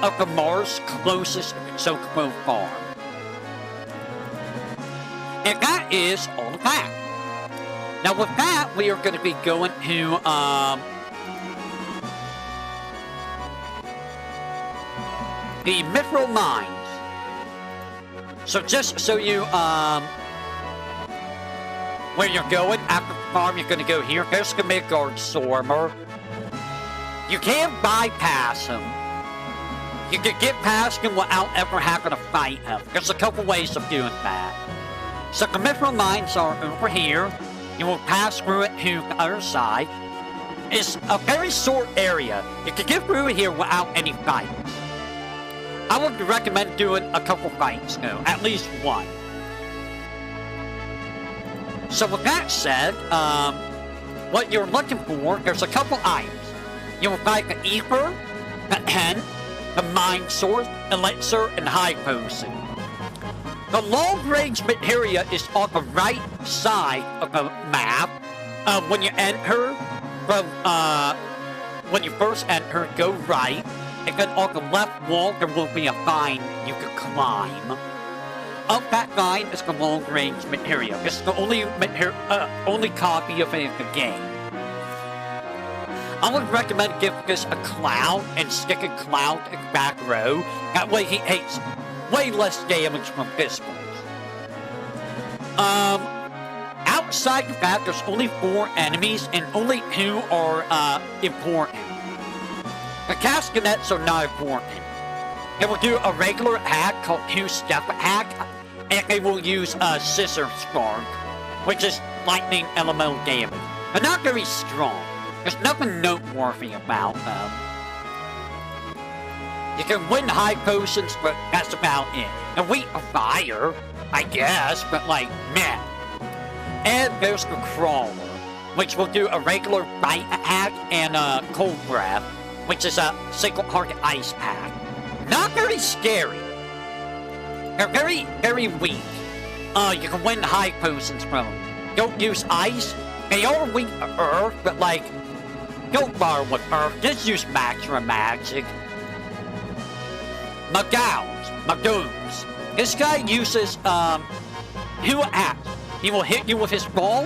of the Mars closest to the Chocobo farm. And that is all of that. Now with that, we are going to be going to, the Mithril Mines. So just so you, where you're going, after the farm, you're going to go here. There's the Midgard Stormer. You can bypass him. You can get past him without ever having to fight him. There's a couple ways of doing that. So the Mithril Mines are over here. You will pass through it to the other side. It's a very short area. You can get through here without any fights. I would recommend doing a couple fights, though. At least one. So with that said, what you're looking for, there's a couple items. You'll find the Ether, the Hen, the Mind Source, Elixir, and High Potion. The long-range materia is on the right side of the map. When you enter, when you first enter, go right, and then on the left wall there will be a vine you can climb. Up that vine is the long-range materia. It's the only copy of it in the game. I would recommend giving this a Cloud and sticking Cloud in the back row. That way he takes way less damage from pistols. Outside of that, there's only 4 enemies and only 2 are important. The Castanets are not important. They will do a regular attack called 2-step attack, and they will use a Scissor Spark, which is lightning elemental damage. They're not very strong. There's nothing noteworthy about them. You can win high potions, but that's about it. And Wheat of Fire, I guess, but like, meh. And there's the Crawler, which will do a regular bite attack and a Cold Breath, which is a single target ice pack. Not very scary. They're very, very weak. You can win high potions from them. Don't use ice. They are weak to earth, but like, don't bother with earth. Just use Maxima Magic. Magooms. This guy uses, 2 attacks. He will hit you with his ball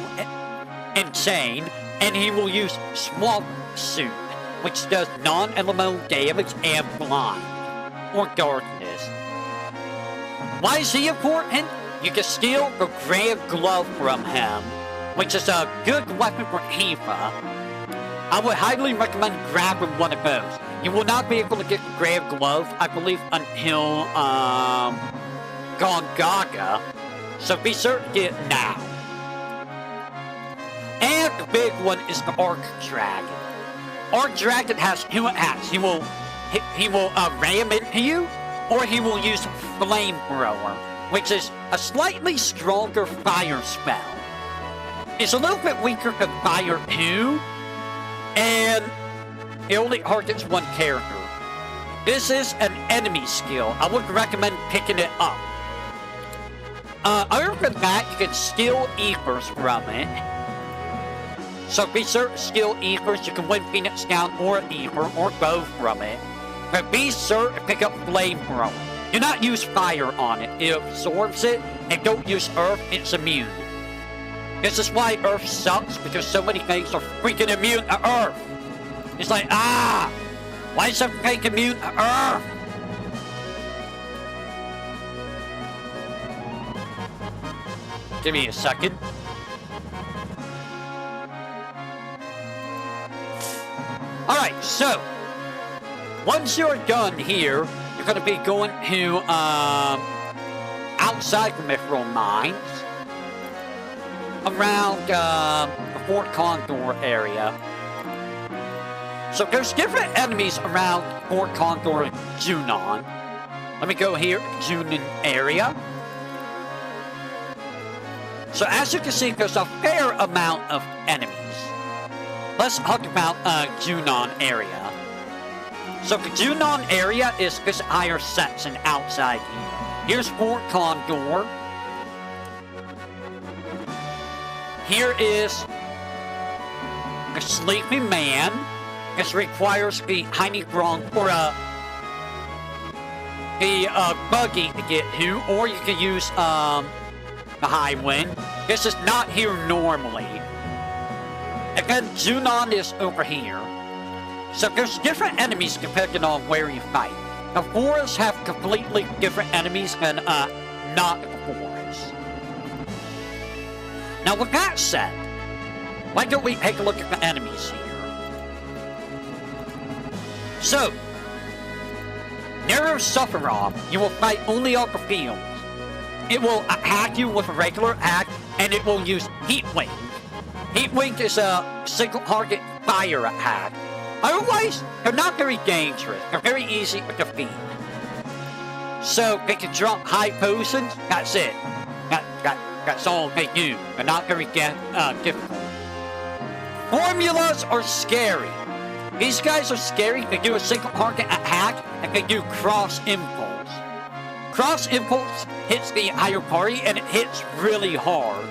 and chain, and he will use Swamp Suit, which does non-elemental damage and blind, or darkness. Why is he important? You can steal the Grand Glove from him, which is a good weapon for Tifa. I would highly recommend grabbing one of those. You will not be able to get the Grand Glove, I believe, until, Gongaga. So be sure to get it now. And the big one is the Arc Dragon. Arc Dragon has 2 attacks. He will ram into you, or he will use Flamethrower, which is a slightly stronger fire spell. It's a little bit weaker than Fire 2, and it only targets 1 character. This is an enemy skill. I would recommend picking it up. Other than that, you can steal Ethers from it. So be sure to steal Ethers. You can win Phoenix Down or Ether, or both from it. But be sure to pick up Flamethrower. Do not use fire on it. It absorbs it, and don't use earth, it's immune. This is why earth sucks, because so many things are freaking immune to earth. It's like, why is something immune to earth? Give me a second. Alright, so once you're done here, you're going to be going to outside the Mithril Mines, around the Fort Condor area. So there's different enemies around Fort Condor and Junon. Let me go here, Junon area. So as you can see, there's a fair amount of enemies. Let's talk about Junon area. So the Junon area is this higher section outside here. Here's Fort Condor. Here is the Sleeping Man. This requires the Tiny Grong or the buggy to get to, or you can use the High Wind. This is not here normally. Again, Junon is over here. So there's different enemies depending on where you fight. The forests have completely different enemies than not the forest. Now with that said, why don't we take a look at the enemies here? So, Nero Sephiroth, you will fight only on the field. It will attack you with a regular attack, and it will use Heat Wing. Heat Wing is a single target fire attack. Otherwise, they're not very dangerous. They're very easy to defeat. So they can drop high potions. That's it. That's all they do. They're not very difficult. Formulas are scary. These guys are scary. They do a single target attack, and they do cross impulse. Cross impulse hits the higher party, and it hits really hard.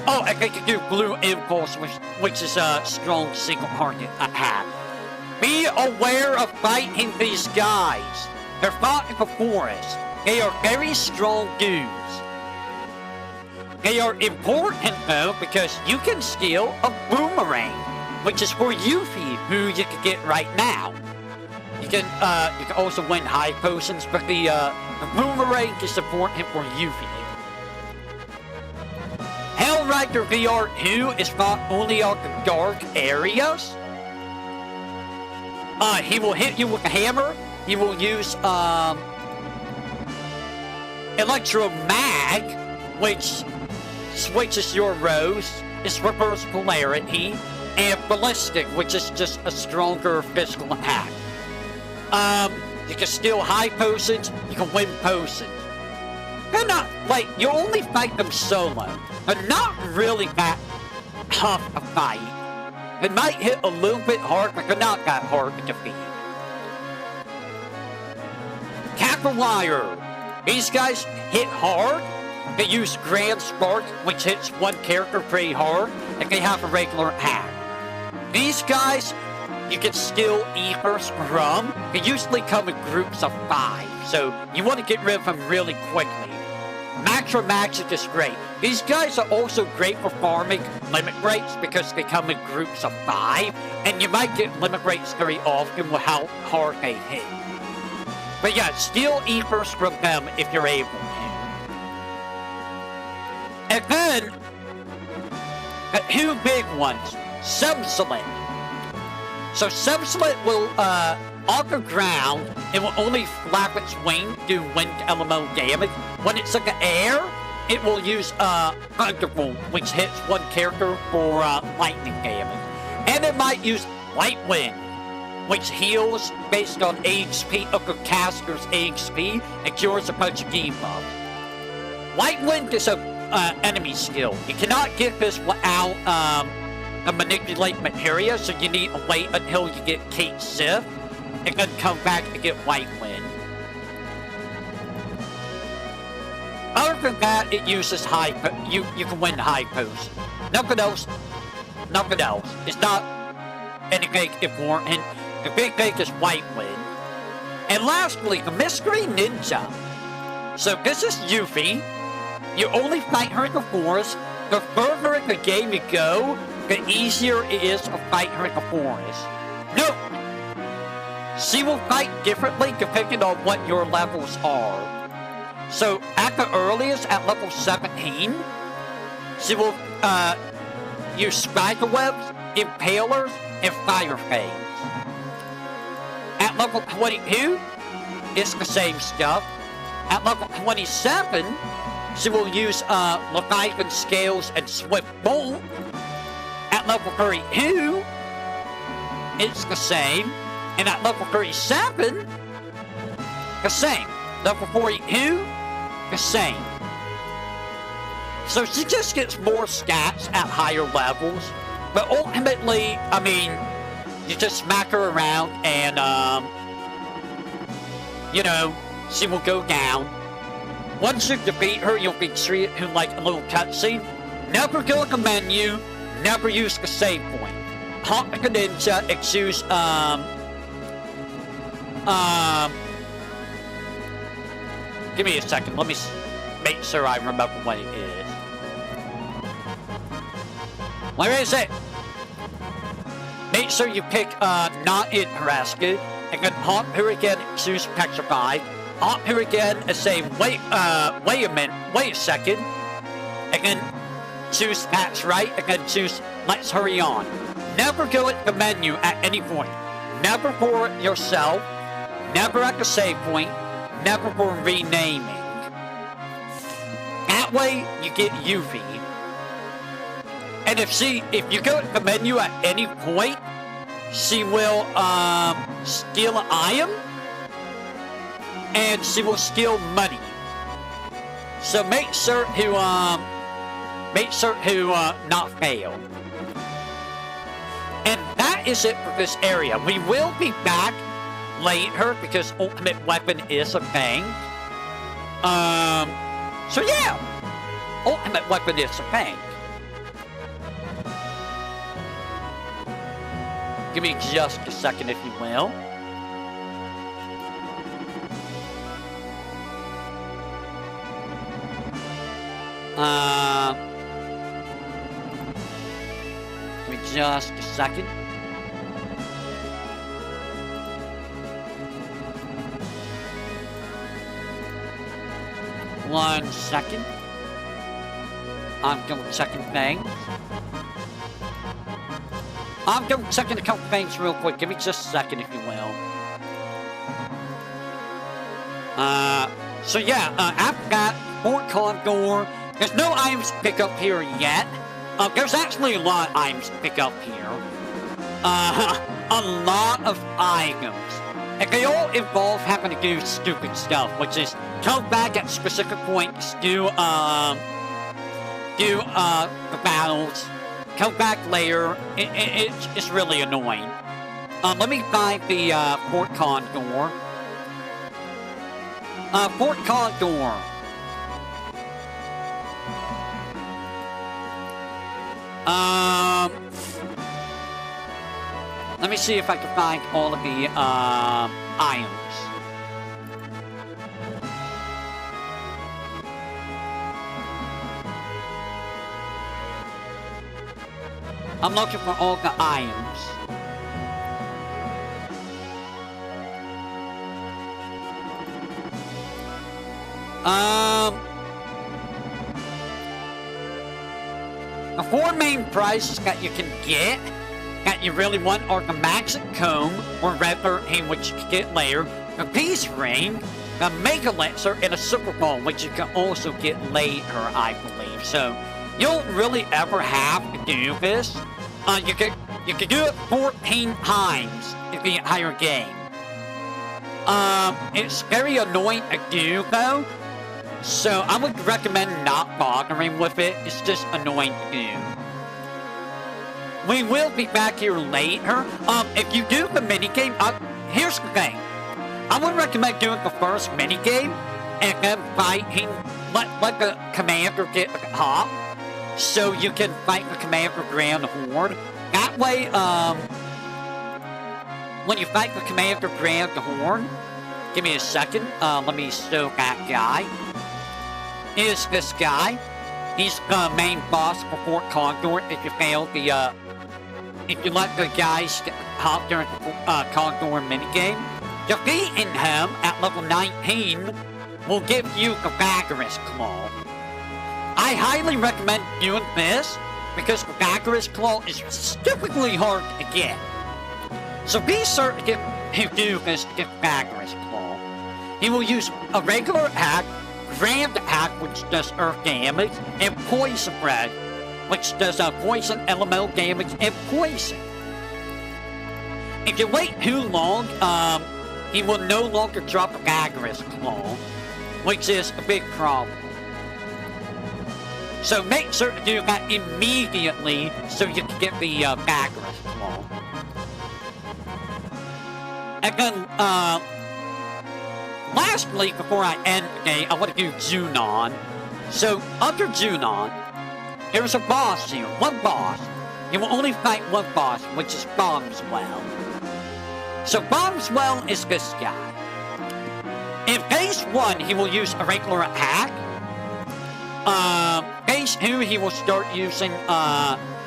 Oh, and they can do blue impulse, which is a strong single target attack. Be aware of fighting these guys. They're fought in the forest. They are very strong dudes. They are important though because you can steal a boomerang, which is for Yuffie, who you can get right now. You can also win high potions, but the boomerang is important for Yuffie. Hellrider VR2 is fought only on the dark areas. He will hit you with a hammer. He will use Electro Mag, which switches your rose. It's reverse polarity, and Ballistic, which is just a stronger physical attack. You can steal high potions. You can win potions. They're not like you only fight them solo. They're not really that tough a fight. They might hit a little bit hard, but they're not that hard to defeat. Capawire. These guys hit hard. They use Grand Spark, which hits one character pretty hard, and they have a regular attack. These guys, you can steal ethers from. They usually come in groups of 5, so you want to get rid of them really quickly. Macro Magic is great. These guys are also great for farming limit breaks because they come in groups of 5, and you might get limit breaks very often with how hard they hit. But yeah, steal ethers from them if you're able to. And then, the 2 big ones, Subslit. So Subslit will, on the ground, it will only flap its wing, do wind elemental damage. When it's in the air, it will use Thunderbolt, which hits one character for lightning damage. And it might use Light Wind, which heals based on HP of the caster's HP and cures a bunch of debuffs. Light Wind is a enemy skill. You cannot get this without a manipulate materia, so you need to wait until you get Kate Sith and then come back to get White Wind. Other than that, it uses you can win high post. Nothing else. It's not anything important. The big thing is White Wind. And lastly, the Mystery Ninja. So this is Yuffie. You only fight her in the forest. The further in the game you go, the easier it is to fight her in the forest. Note, she will fight differently depending on what your levels are. So at the earliest, at level 17, she will use spiderwebs, impalers, and fire fangs. At level 22, it's the same stuff. At level 27, she will use Leviathan Scales and Swift Bolt. At level 32, it's the same. And at level 37, the same. Level 42, the same. So she just gets more stats at higher levels. But ultimately, I mean, you just smack her around and, you know, she will go down. Once you defeat her, you'll be treated to like a little cutscene. Never go to the menu. Never use the save point. Hop like a ninja and choose, give me a second. Let me make sure I remember what it is. Where is it? Make sure you pick, not interested. And then hop here again and choose petrified. Hop here again and say, wait a minute, wait a second. And then choose that's right, and then choose let's hurry on. Never go at the menu at any point. Never for yourself. Never at the save point. Never for renaming. That way, you get Yuffie. And if you go at the menu at any point, she will, steal an item. and she will steal money. So make sure to not fail. And that is it for this area. We will be back later because ultimate weapon is a thing. So yeah, ultimate weapon is a thing. Give me just a second, if you will. Give me just a second. One second. I'm going checking things. I'm going checking a couple things real quick. Give me just a second, if you will. So yeah, after that, Fort Condor. There's no items to pick up here yet. There's actually a lot of items to pick up here. A lot of items. And they all involve having to do stupid stuff, which is come back at specific points, do the battles, come back later. It's really annoying. Let me find the Fort Condor. Fort Condor. Let me see if I can find all of the items. I'm looking for all the items. The four main prizes that you can get that you really want are the magic comb, or regular aim, which you can get later, the peace ring, the mega elixir, and a super ball, which you can also get later, I believe. So you don't really ever have to do this. You can do it 14 times in the entire game. It's very annoying to do though, so I would recommend not bothering with it. It's just annoying to do. We will be back here later. If you do the minigame, here's the thing. I would recommend doing the first minigame and then fighting, let the commander get a hop, so you can fight the commander Grand Horde. That way, when you fight the commander Grand Horde, give me a second, let me show that guy. Is this guy. He's the main boss for Fort Condor. If you fail the, if you let the guys hop during the Condor minigame, defeating him at level 19 will give you the Baggerous Claw. I highly recommend doing this because the Baggerous Claw is stupidly hard to get. So be certain to do this to get the Baggerous Claw. He will use a regular attack, Grand Attack, which does earth damage, and Poison Breath, which does poison, elemental damage, and poison. If you wait too long, he will no longer drop a Baggerous Claw, which is a big problem. So make sure to do that immediately so you can get the Baggerous Claw. And then, lastly, before I end the day, I want to do Junon. So, under Junon, there's a boss here, one boss. You will only fight one boss, which is Bombswell. So Bombswell is this guy. In phase 1, he will use a regular attack. Phase 2, he will start using,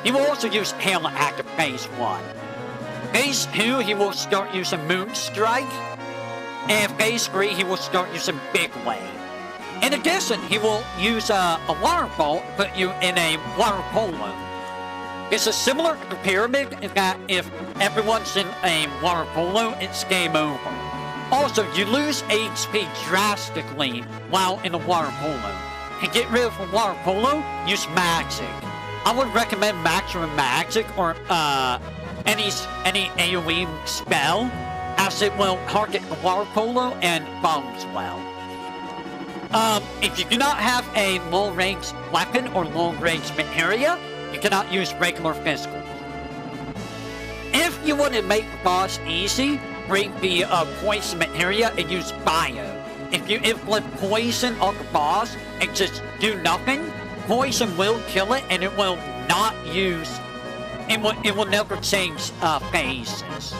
he will also use Hail Attack in phase 1. Phase 2, he will start using Moonstrike. And phase 3, he will start using Big Wave. In addition, he will use a waterfall to put you in a water polo. This is similar to the pyramid in that if everyone's in a water polo, it's game over. Also, you lose HP drastically while in a water polo. To get rid of a water polo, use magic. I would recommend Maximum Magic or any AoE spell as it will target the water polo and bombs well. If you do not have a long-range weapon or long-range materia, you cannot use regular physical. If you want to make the boss easy, bring the poison materia and use bio. If you inflict poison on the boss and just do nothing, poison will kill it and it will not use... It will never change phases.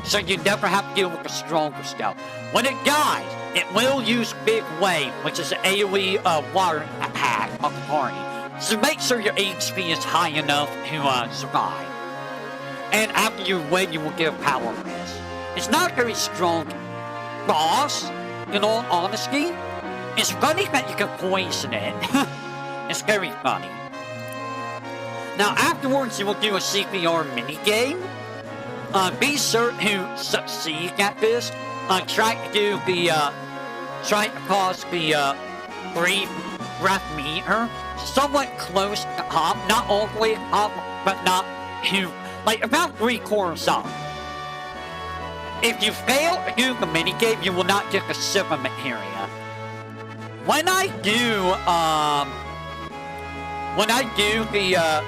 So you never have to deal with the stronger stuff. When it dies, it will use Big Wave, which is an AoE water attack on the party. So make sure your HP is high enough to survive. And after you win, you will get a power rest. It's not a very strong boss, in all honesty. It's funny that you can poison it. It's very funny. Now afterwards, you will do a CPR minigame. Be certain to succeed at this. Try to do the, try to cause the, breath meter somewhat close to top. Not all the way up, but not too, like about 3/4 up. If you fail to do the minigame, you will not get the silver materia. When I do the,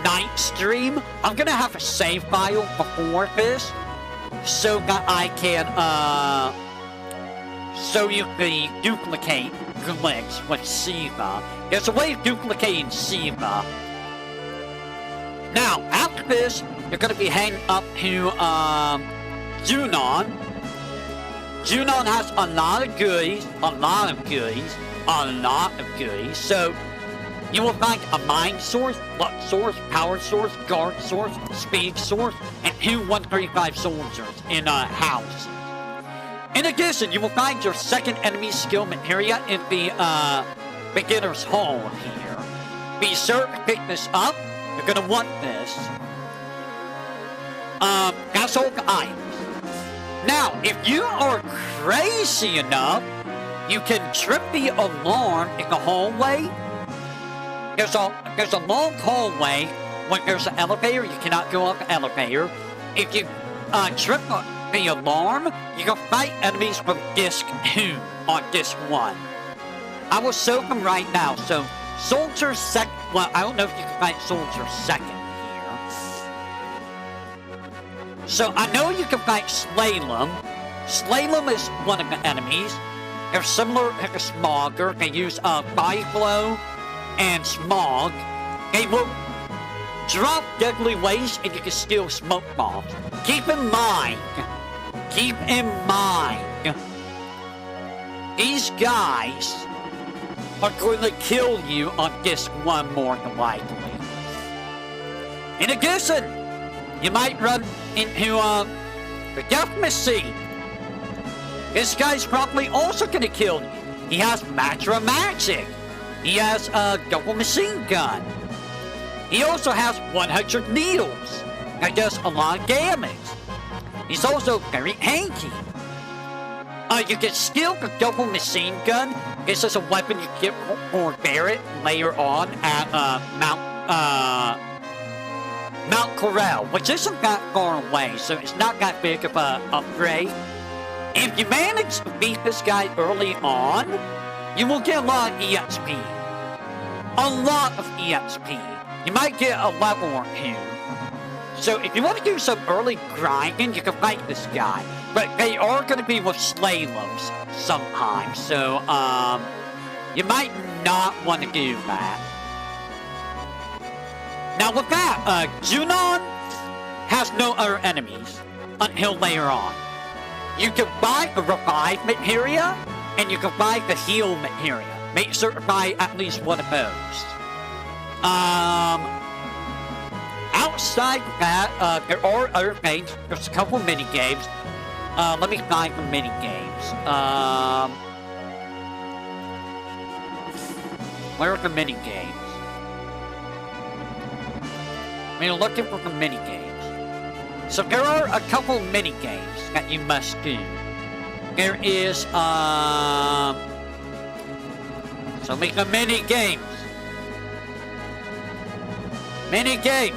night stream, I'm gonna have a save file before this, so that I can, show you the duplicate glitch with Siva. There's a way of duplicating Siva. Now, after this, you're gonna be heading up to, Junon. Junon has a lot of goodies, so you will find a mind source, luck source, power source, guard source, speed source, and 2 135 soldiers in a house. In addition, you will find your second enemy skill materia in the beginner's hall here. Be sure to pick this up. You're gonna want this. That's all the items. Now, if you are crazy enough, you can trip the alarm in the hallway. There's a long hallway. When there's an elevator, you cannot go up the elevator. If you trip the alarm, you can fight enemies from disc 2 on disc 1. I will show them right now. So, Soldier second. Well, I don't know if you can fight Soldier second here. So I know you can fight Slalom. Slalom is one of the enemies. They're similar to the Smogger. They use Body Blow and Smog. They will drop deadly waste and you can steal smoke bombs. Keep in mind, these guys are going to kill you on disc 1 more than likely. In addition, you might run into the Death Machine. This guy's probably also going to kill you. He has Matra Magic. He has a double machine gun. He also has 100 needles. That does a lot of damage. He's also very hanky. You can steal the double machine gun. This is a weapon you get for Barrett later on at Mount Corral, which isn't that far away, so it's not that big of a upgrade. If you manage to beat this guy early on, you will get a lot of EXP. A lot of EXP. You might get a level or 2. So if you want to do some early grinding, you can fight this guy. But they are going to be with slaloms sometimes, so you might not want to do that. Now with that, Junon has no other enemies until later on. You can buy the revive materia, and you can buy the heal materia. Make sure to buy at least one of those. Outside of that, there are other things. There's a couple mini games. Let me find the mini games. Where are the mini games? We're looking for the mini games. So there are a couple mini games that you must do. There is so make the mini games. Mini games.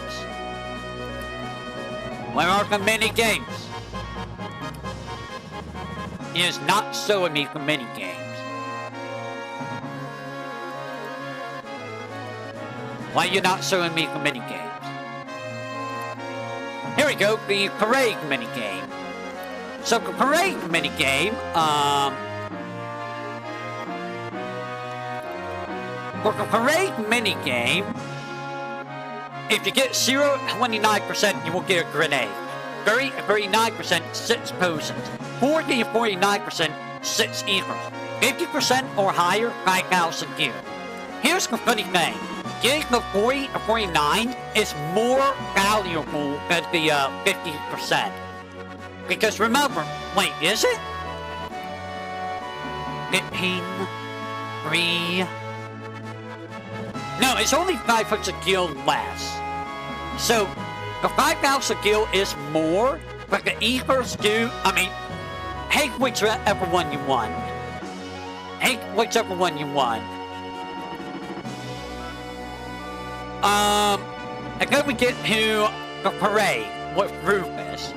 Where are the mini games? is not showing me the minigames. Why are you not showing me the minigames? Here we go, the parade minigame. So the parade minigame, for the parade minigame, if you get 0.29%, you will get a grenade. 39%, 6 potions. 40 and 49%, 6 eagles. 50% or higher, 5,000 gear. Here's the funny thing. Getting the 40 or 49 is more valuable than the 50%. Because remember, wait, is it? 15, 3... No, it's only 500 gil less. So, the 5,000 gil is more, but the eagles do, take whichever one you want. Take whichever one you want. And then we get to the parade with Rufus.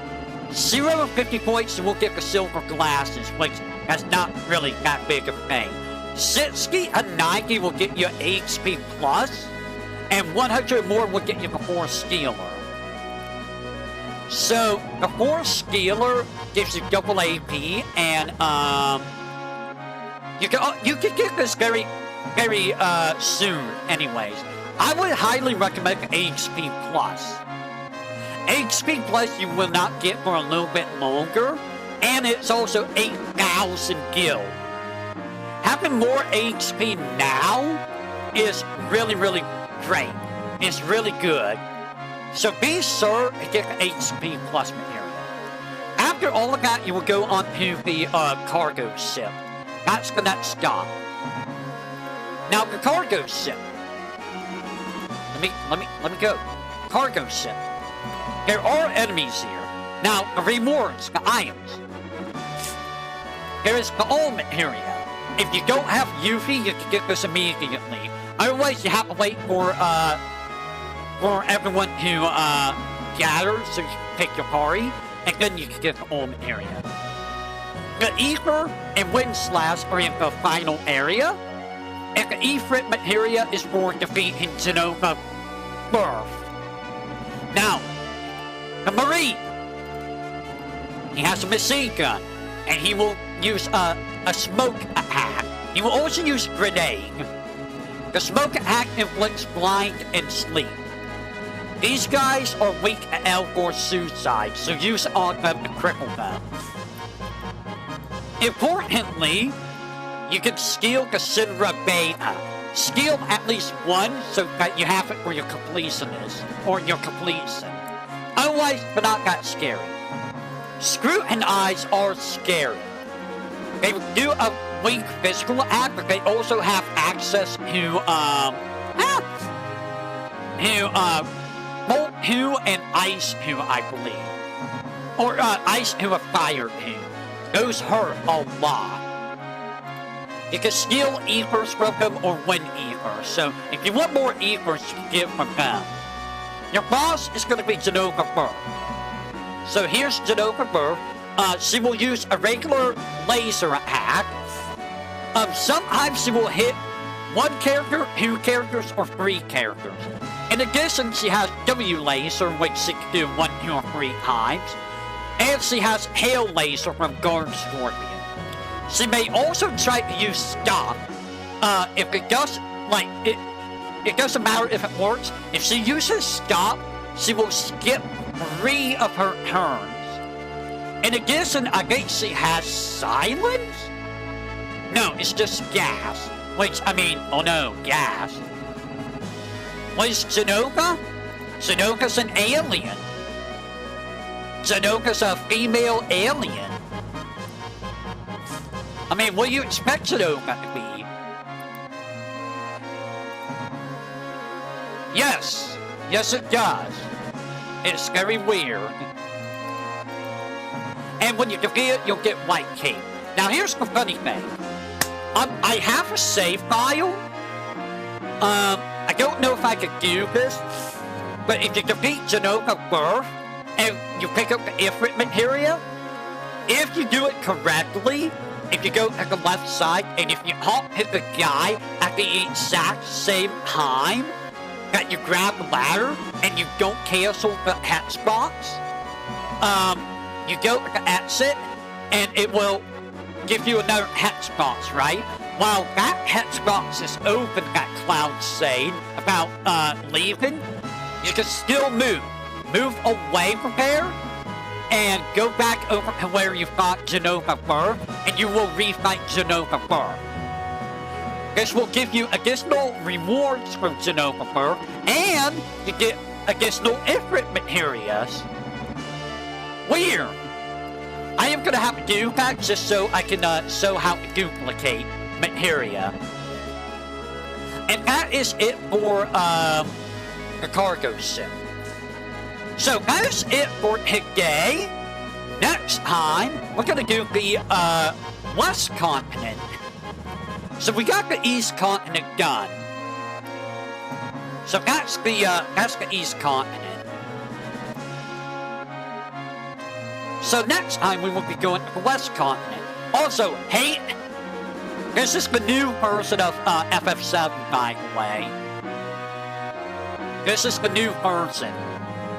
0 and 50 points, and we'll get the silver glasses, which is not really that big of a thing. 60 and 90 will get you HP plus, and 100 more will get you the Force Stealer. So, the Force Stealer gives you double AP, and you can get this very soon, anyways. I would highly recommend HP plus. HP plus you will not get for a little bit longer, and it's also 8,000 gil. Having more HP now is really great. It's really good. So be sure to get the HP plus material. After all of that, you will go on to the cargo ship. That's the next stop. Now the cargo ship. Let me go. Cargo ship. There are enemies here. Now the rewards, the items. There is the all material. If you don't have Yuffie, you can get this immediately. Otherwise, you have to wait for everyone to gather so you can pick your party, and then you can get the all material. The Ether and Wind Slash are in the final area, and the Ifrit materia is for defeating Genova Birth. Now, the Marine, he has a machine gun, and he will use a smoke attack. He will also use grenade. The smoke attack inflicts blind and sleep. These guys are weak to L4 suicide, so use on them to cripple them. Importantly, you can steal the Syndra Beta. Steal at least one so that you have it for your completionist, or your completion. Otherwise, they're not that scary. Scrutinize are scary. They do a weak physical attack, but they also have access to, Bolt 2 and Ice 2, I believe. Or, Ice 2 and Fire 2. Those hurt a lot. You can steal ethers from them or win ethers. So, if you want more ethers, you can get from them. Your boss is going to be Genova Birth. So, here's Genova Birth. She will use a regular laser attack. Sometimes she will hit 1 character, 2 characters, or 3 characters. In addition, she has W laser, which she can do 1, 2, or 3 times. And she has Hail laser from Guard Scorpion. She may also try to use Stop. If it does, it doesn't matter if it works. If she uses Stop, she will skip 3 of her turns. In addition, I think she has Silence? No, it's just Gas. Oh no, Gas. What is Zenoka? Zenoka's an alien. Zenoka's a female alien. What do you expect Zenoka to be? Yes. Yes, it does. It's very weird. And when you defeat it, you'll get White Cape. Now, here's the funny thing. I have a save file. I don't know if I could do this, but if you defeat Genova Birth, and you pick up the Ifrit materia, if you do it correctly, if you go to the left side, and if you hit the guy at the exact same time that you grab the ladder, and you don't cancel the Xbox, you go to the exit, and it will give you another Xbox, right? While that Xbox is open, that Cloud's saying about leaving, you can still move. Move away from there, and go back over to where you fought Genova Burr, and you will refight Genova Burr. This will give you additional rewards from Genova Burr, and you get additional infant materials. Weird. I am gonna have to do that just so I can show how to duplicate materia. And that is it for the cargo sim. So that's it for today. Next time, we're gonna do the West Continent. So we got the East Continent done. So that's the East Continent. So next time we will be going to the West Continent. Also, hey, this is the new version of FF7, by the way. This is the new version.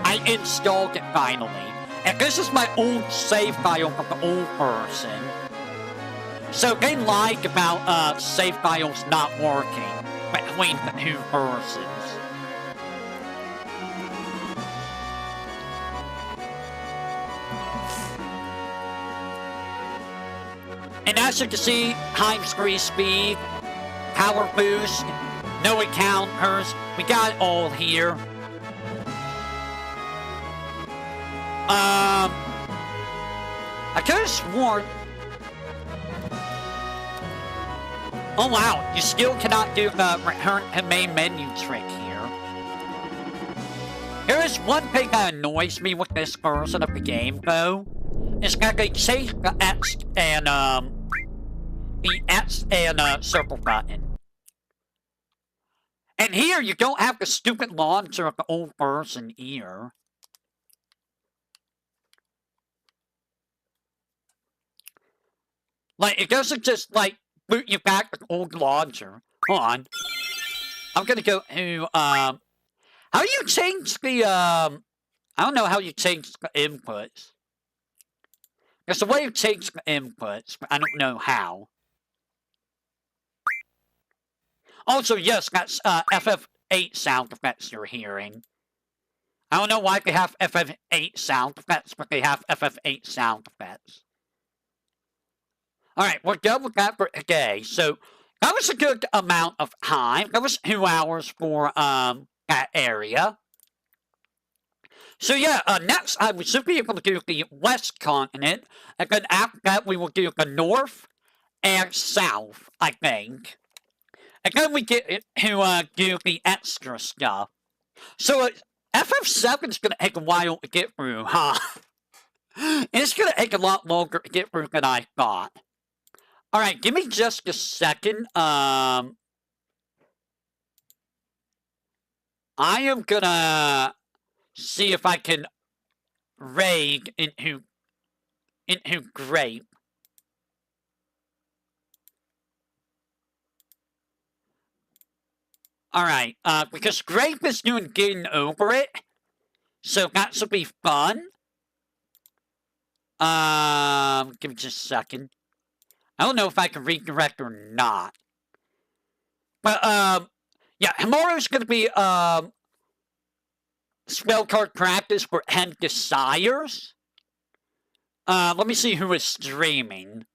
I installed it finally. And this is my old save file from the old version. So they lied about save files not working between the two versions. And as you can see, time screen speed, power boost, no encounters, we got it all here. I could have sworn... Oh wow, you still cannot do the return to main menu trick here. There is one thing that annoys me with this version of the game, though. Is that they changed the X and, circle button. And here, you don't have the stupid launcher of the old version here. Like, it doesn't just, like, boot you back to the old launcher. Hold on. I'm gonna go to, how do you change the, I don't know how you change the inputs. There's a way to change the inputs, but I don't know how. Also, yes, that's, FF8 sound effects you're hearing. I don't know why they have FF8 sound effects, but they have FF8 sound effects. Alright, we're done with that for today. So, that was a good amount of time. That was 2 hours for, that area. So yeah, next time we should be able to do the West Continent, and then after that we will do the North and South, I think. And then we get to do the extra stuff. So FF7 is going to take a while to get through, huh? It's going to take a lot longer to get through than I thought. Alright, give me just a second. I am gonna see if I can raid into Grape. Alright, because Grape is doing getting over it, so that should be fun. Give me just a second. I don't know if I can redirect or not. But, yeah, tomorrow's gonna be, spell card practice for Hen Desires. Let me see who is streaming.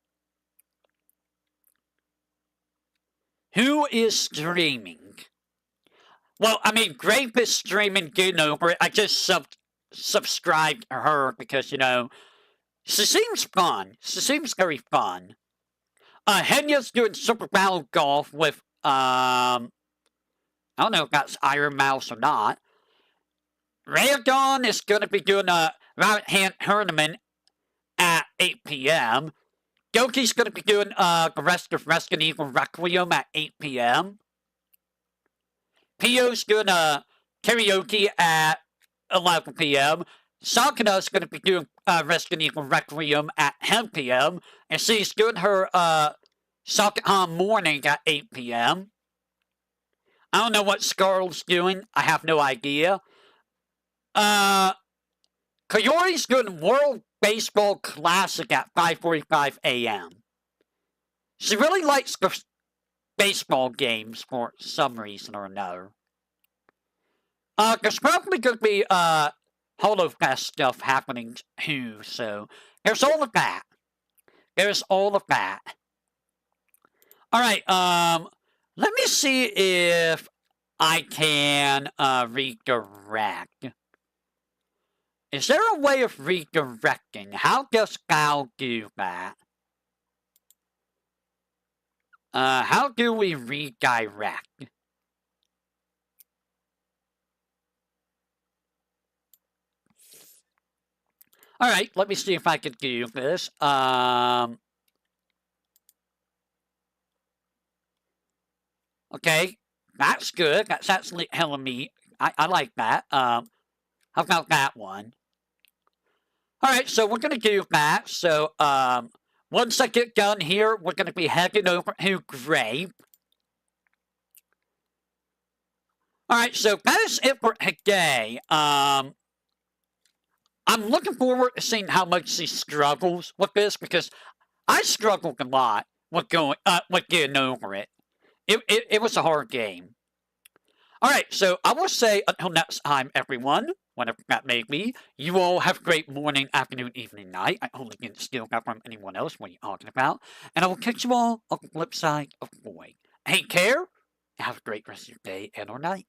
Who is streaming? Well, I mean, Grape is streaming Getting Over It. I just subscribed to her because, you know, she seems fun. She seems very fun. Henya's doing Super Battle Golf with, I don't know if that's Iron Mouse or not. Rayadon is going to be doing a Rabbit Hand Tournament at 8 p.m. Doki's going to be doing the rest of Resident Evil Requiem at 8 p.m. Pio's doing a karaoke at 11 p.m. Sakura's going to be doing Resident Evil Requiem at 10 p.m. And she's doing her Sakura morning at 8 p.m. I don't know what Scarlet's doing. I have no idea. Koyori's doing World Baseball Classic at 5:45 a.m. She really likes the baseball games for some reason or another. There's probably going to be HoloFest stuff happening too, so there's all of that. There's all of that. Alright, let me see if I can redirect. Is there a way of redirecting? How does Gal do that? How do we redirect? Alright, let me see if I can do this. Okay, that's good. That's actually telling me. I like that. How about that one? Alright, so we're going to do that. So, once I get done here, we're going to be heading over to Grape. Alright, so that is it for today. I'm looking forward to seeing how much she struggles with this, because I struggled a lot with getting over it. It was a hard game. Alright, so I will say until next time, everyone, whatever that may be, you all have a great morning, afternoon, evening, night. I only get steal that from anyone else. What are you talking about? And I will catch you all on the flip side of the Void. Take care, and have a great rest of your day and or night.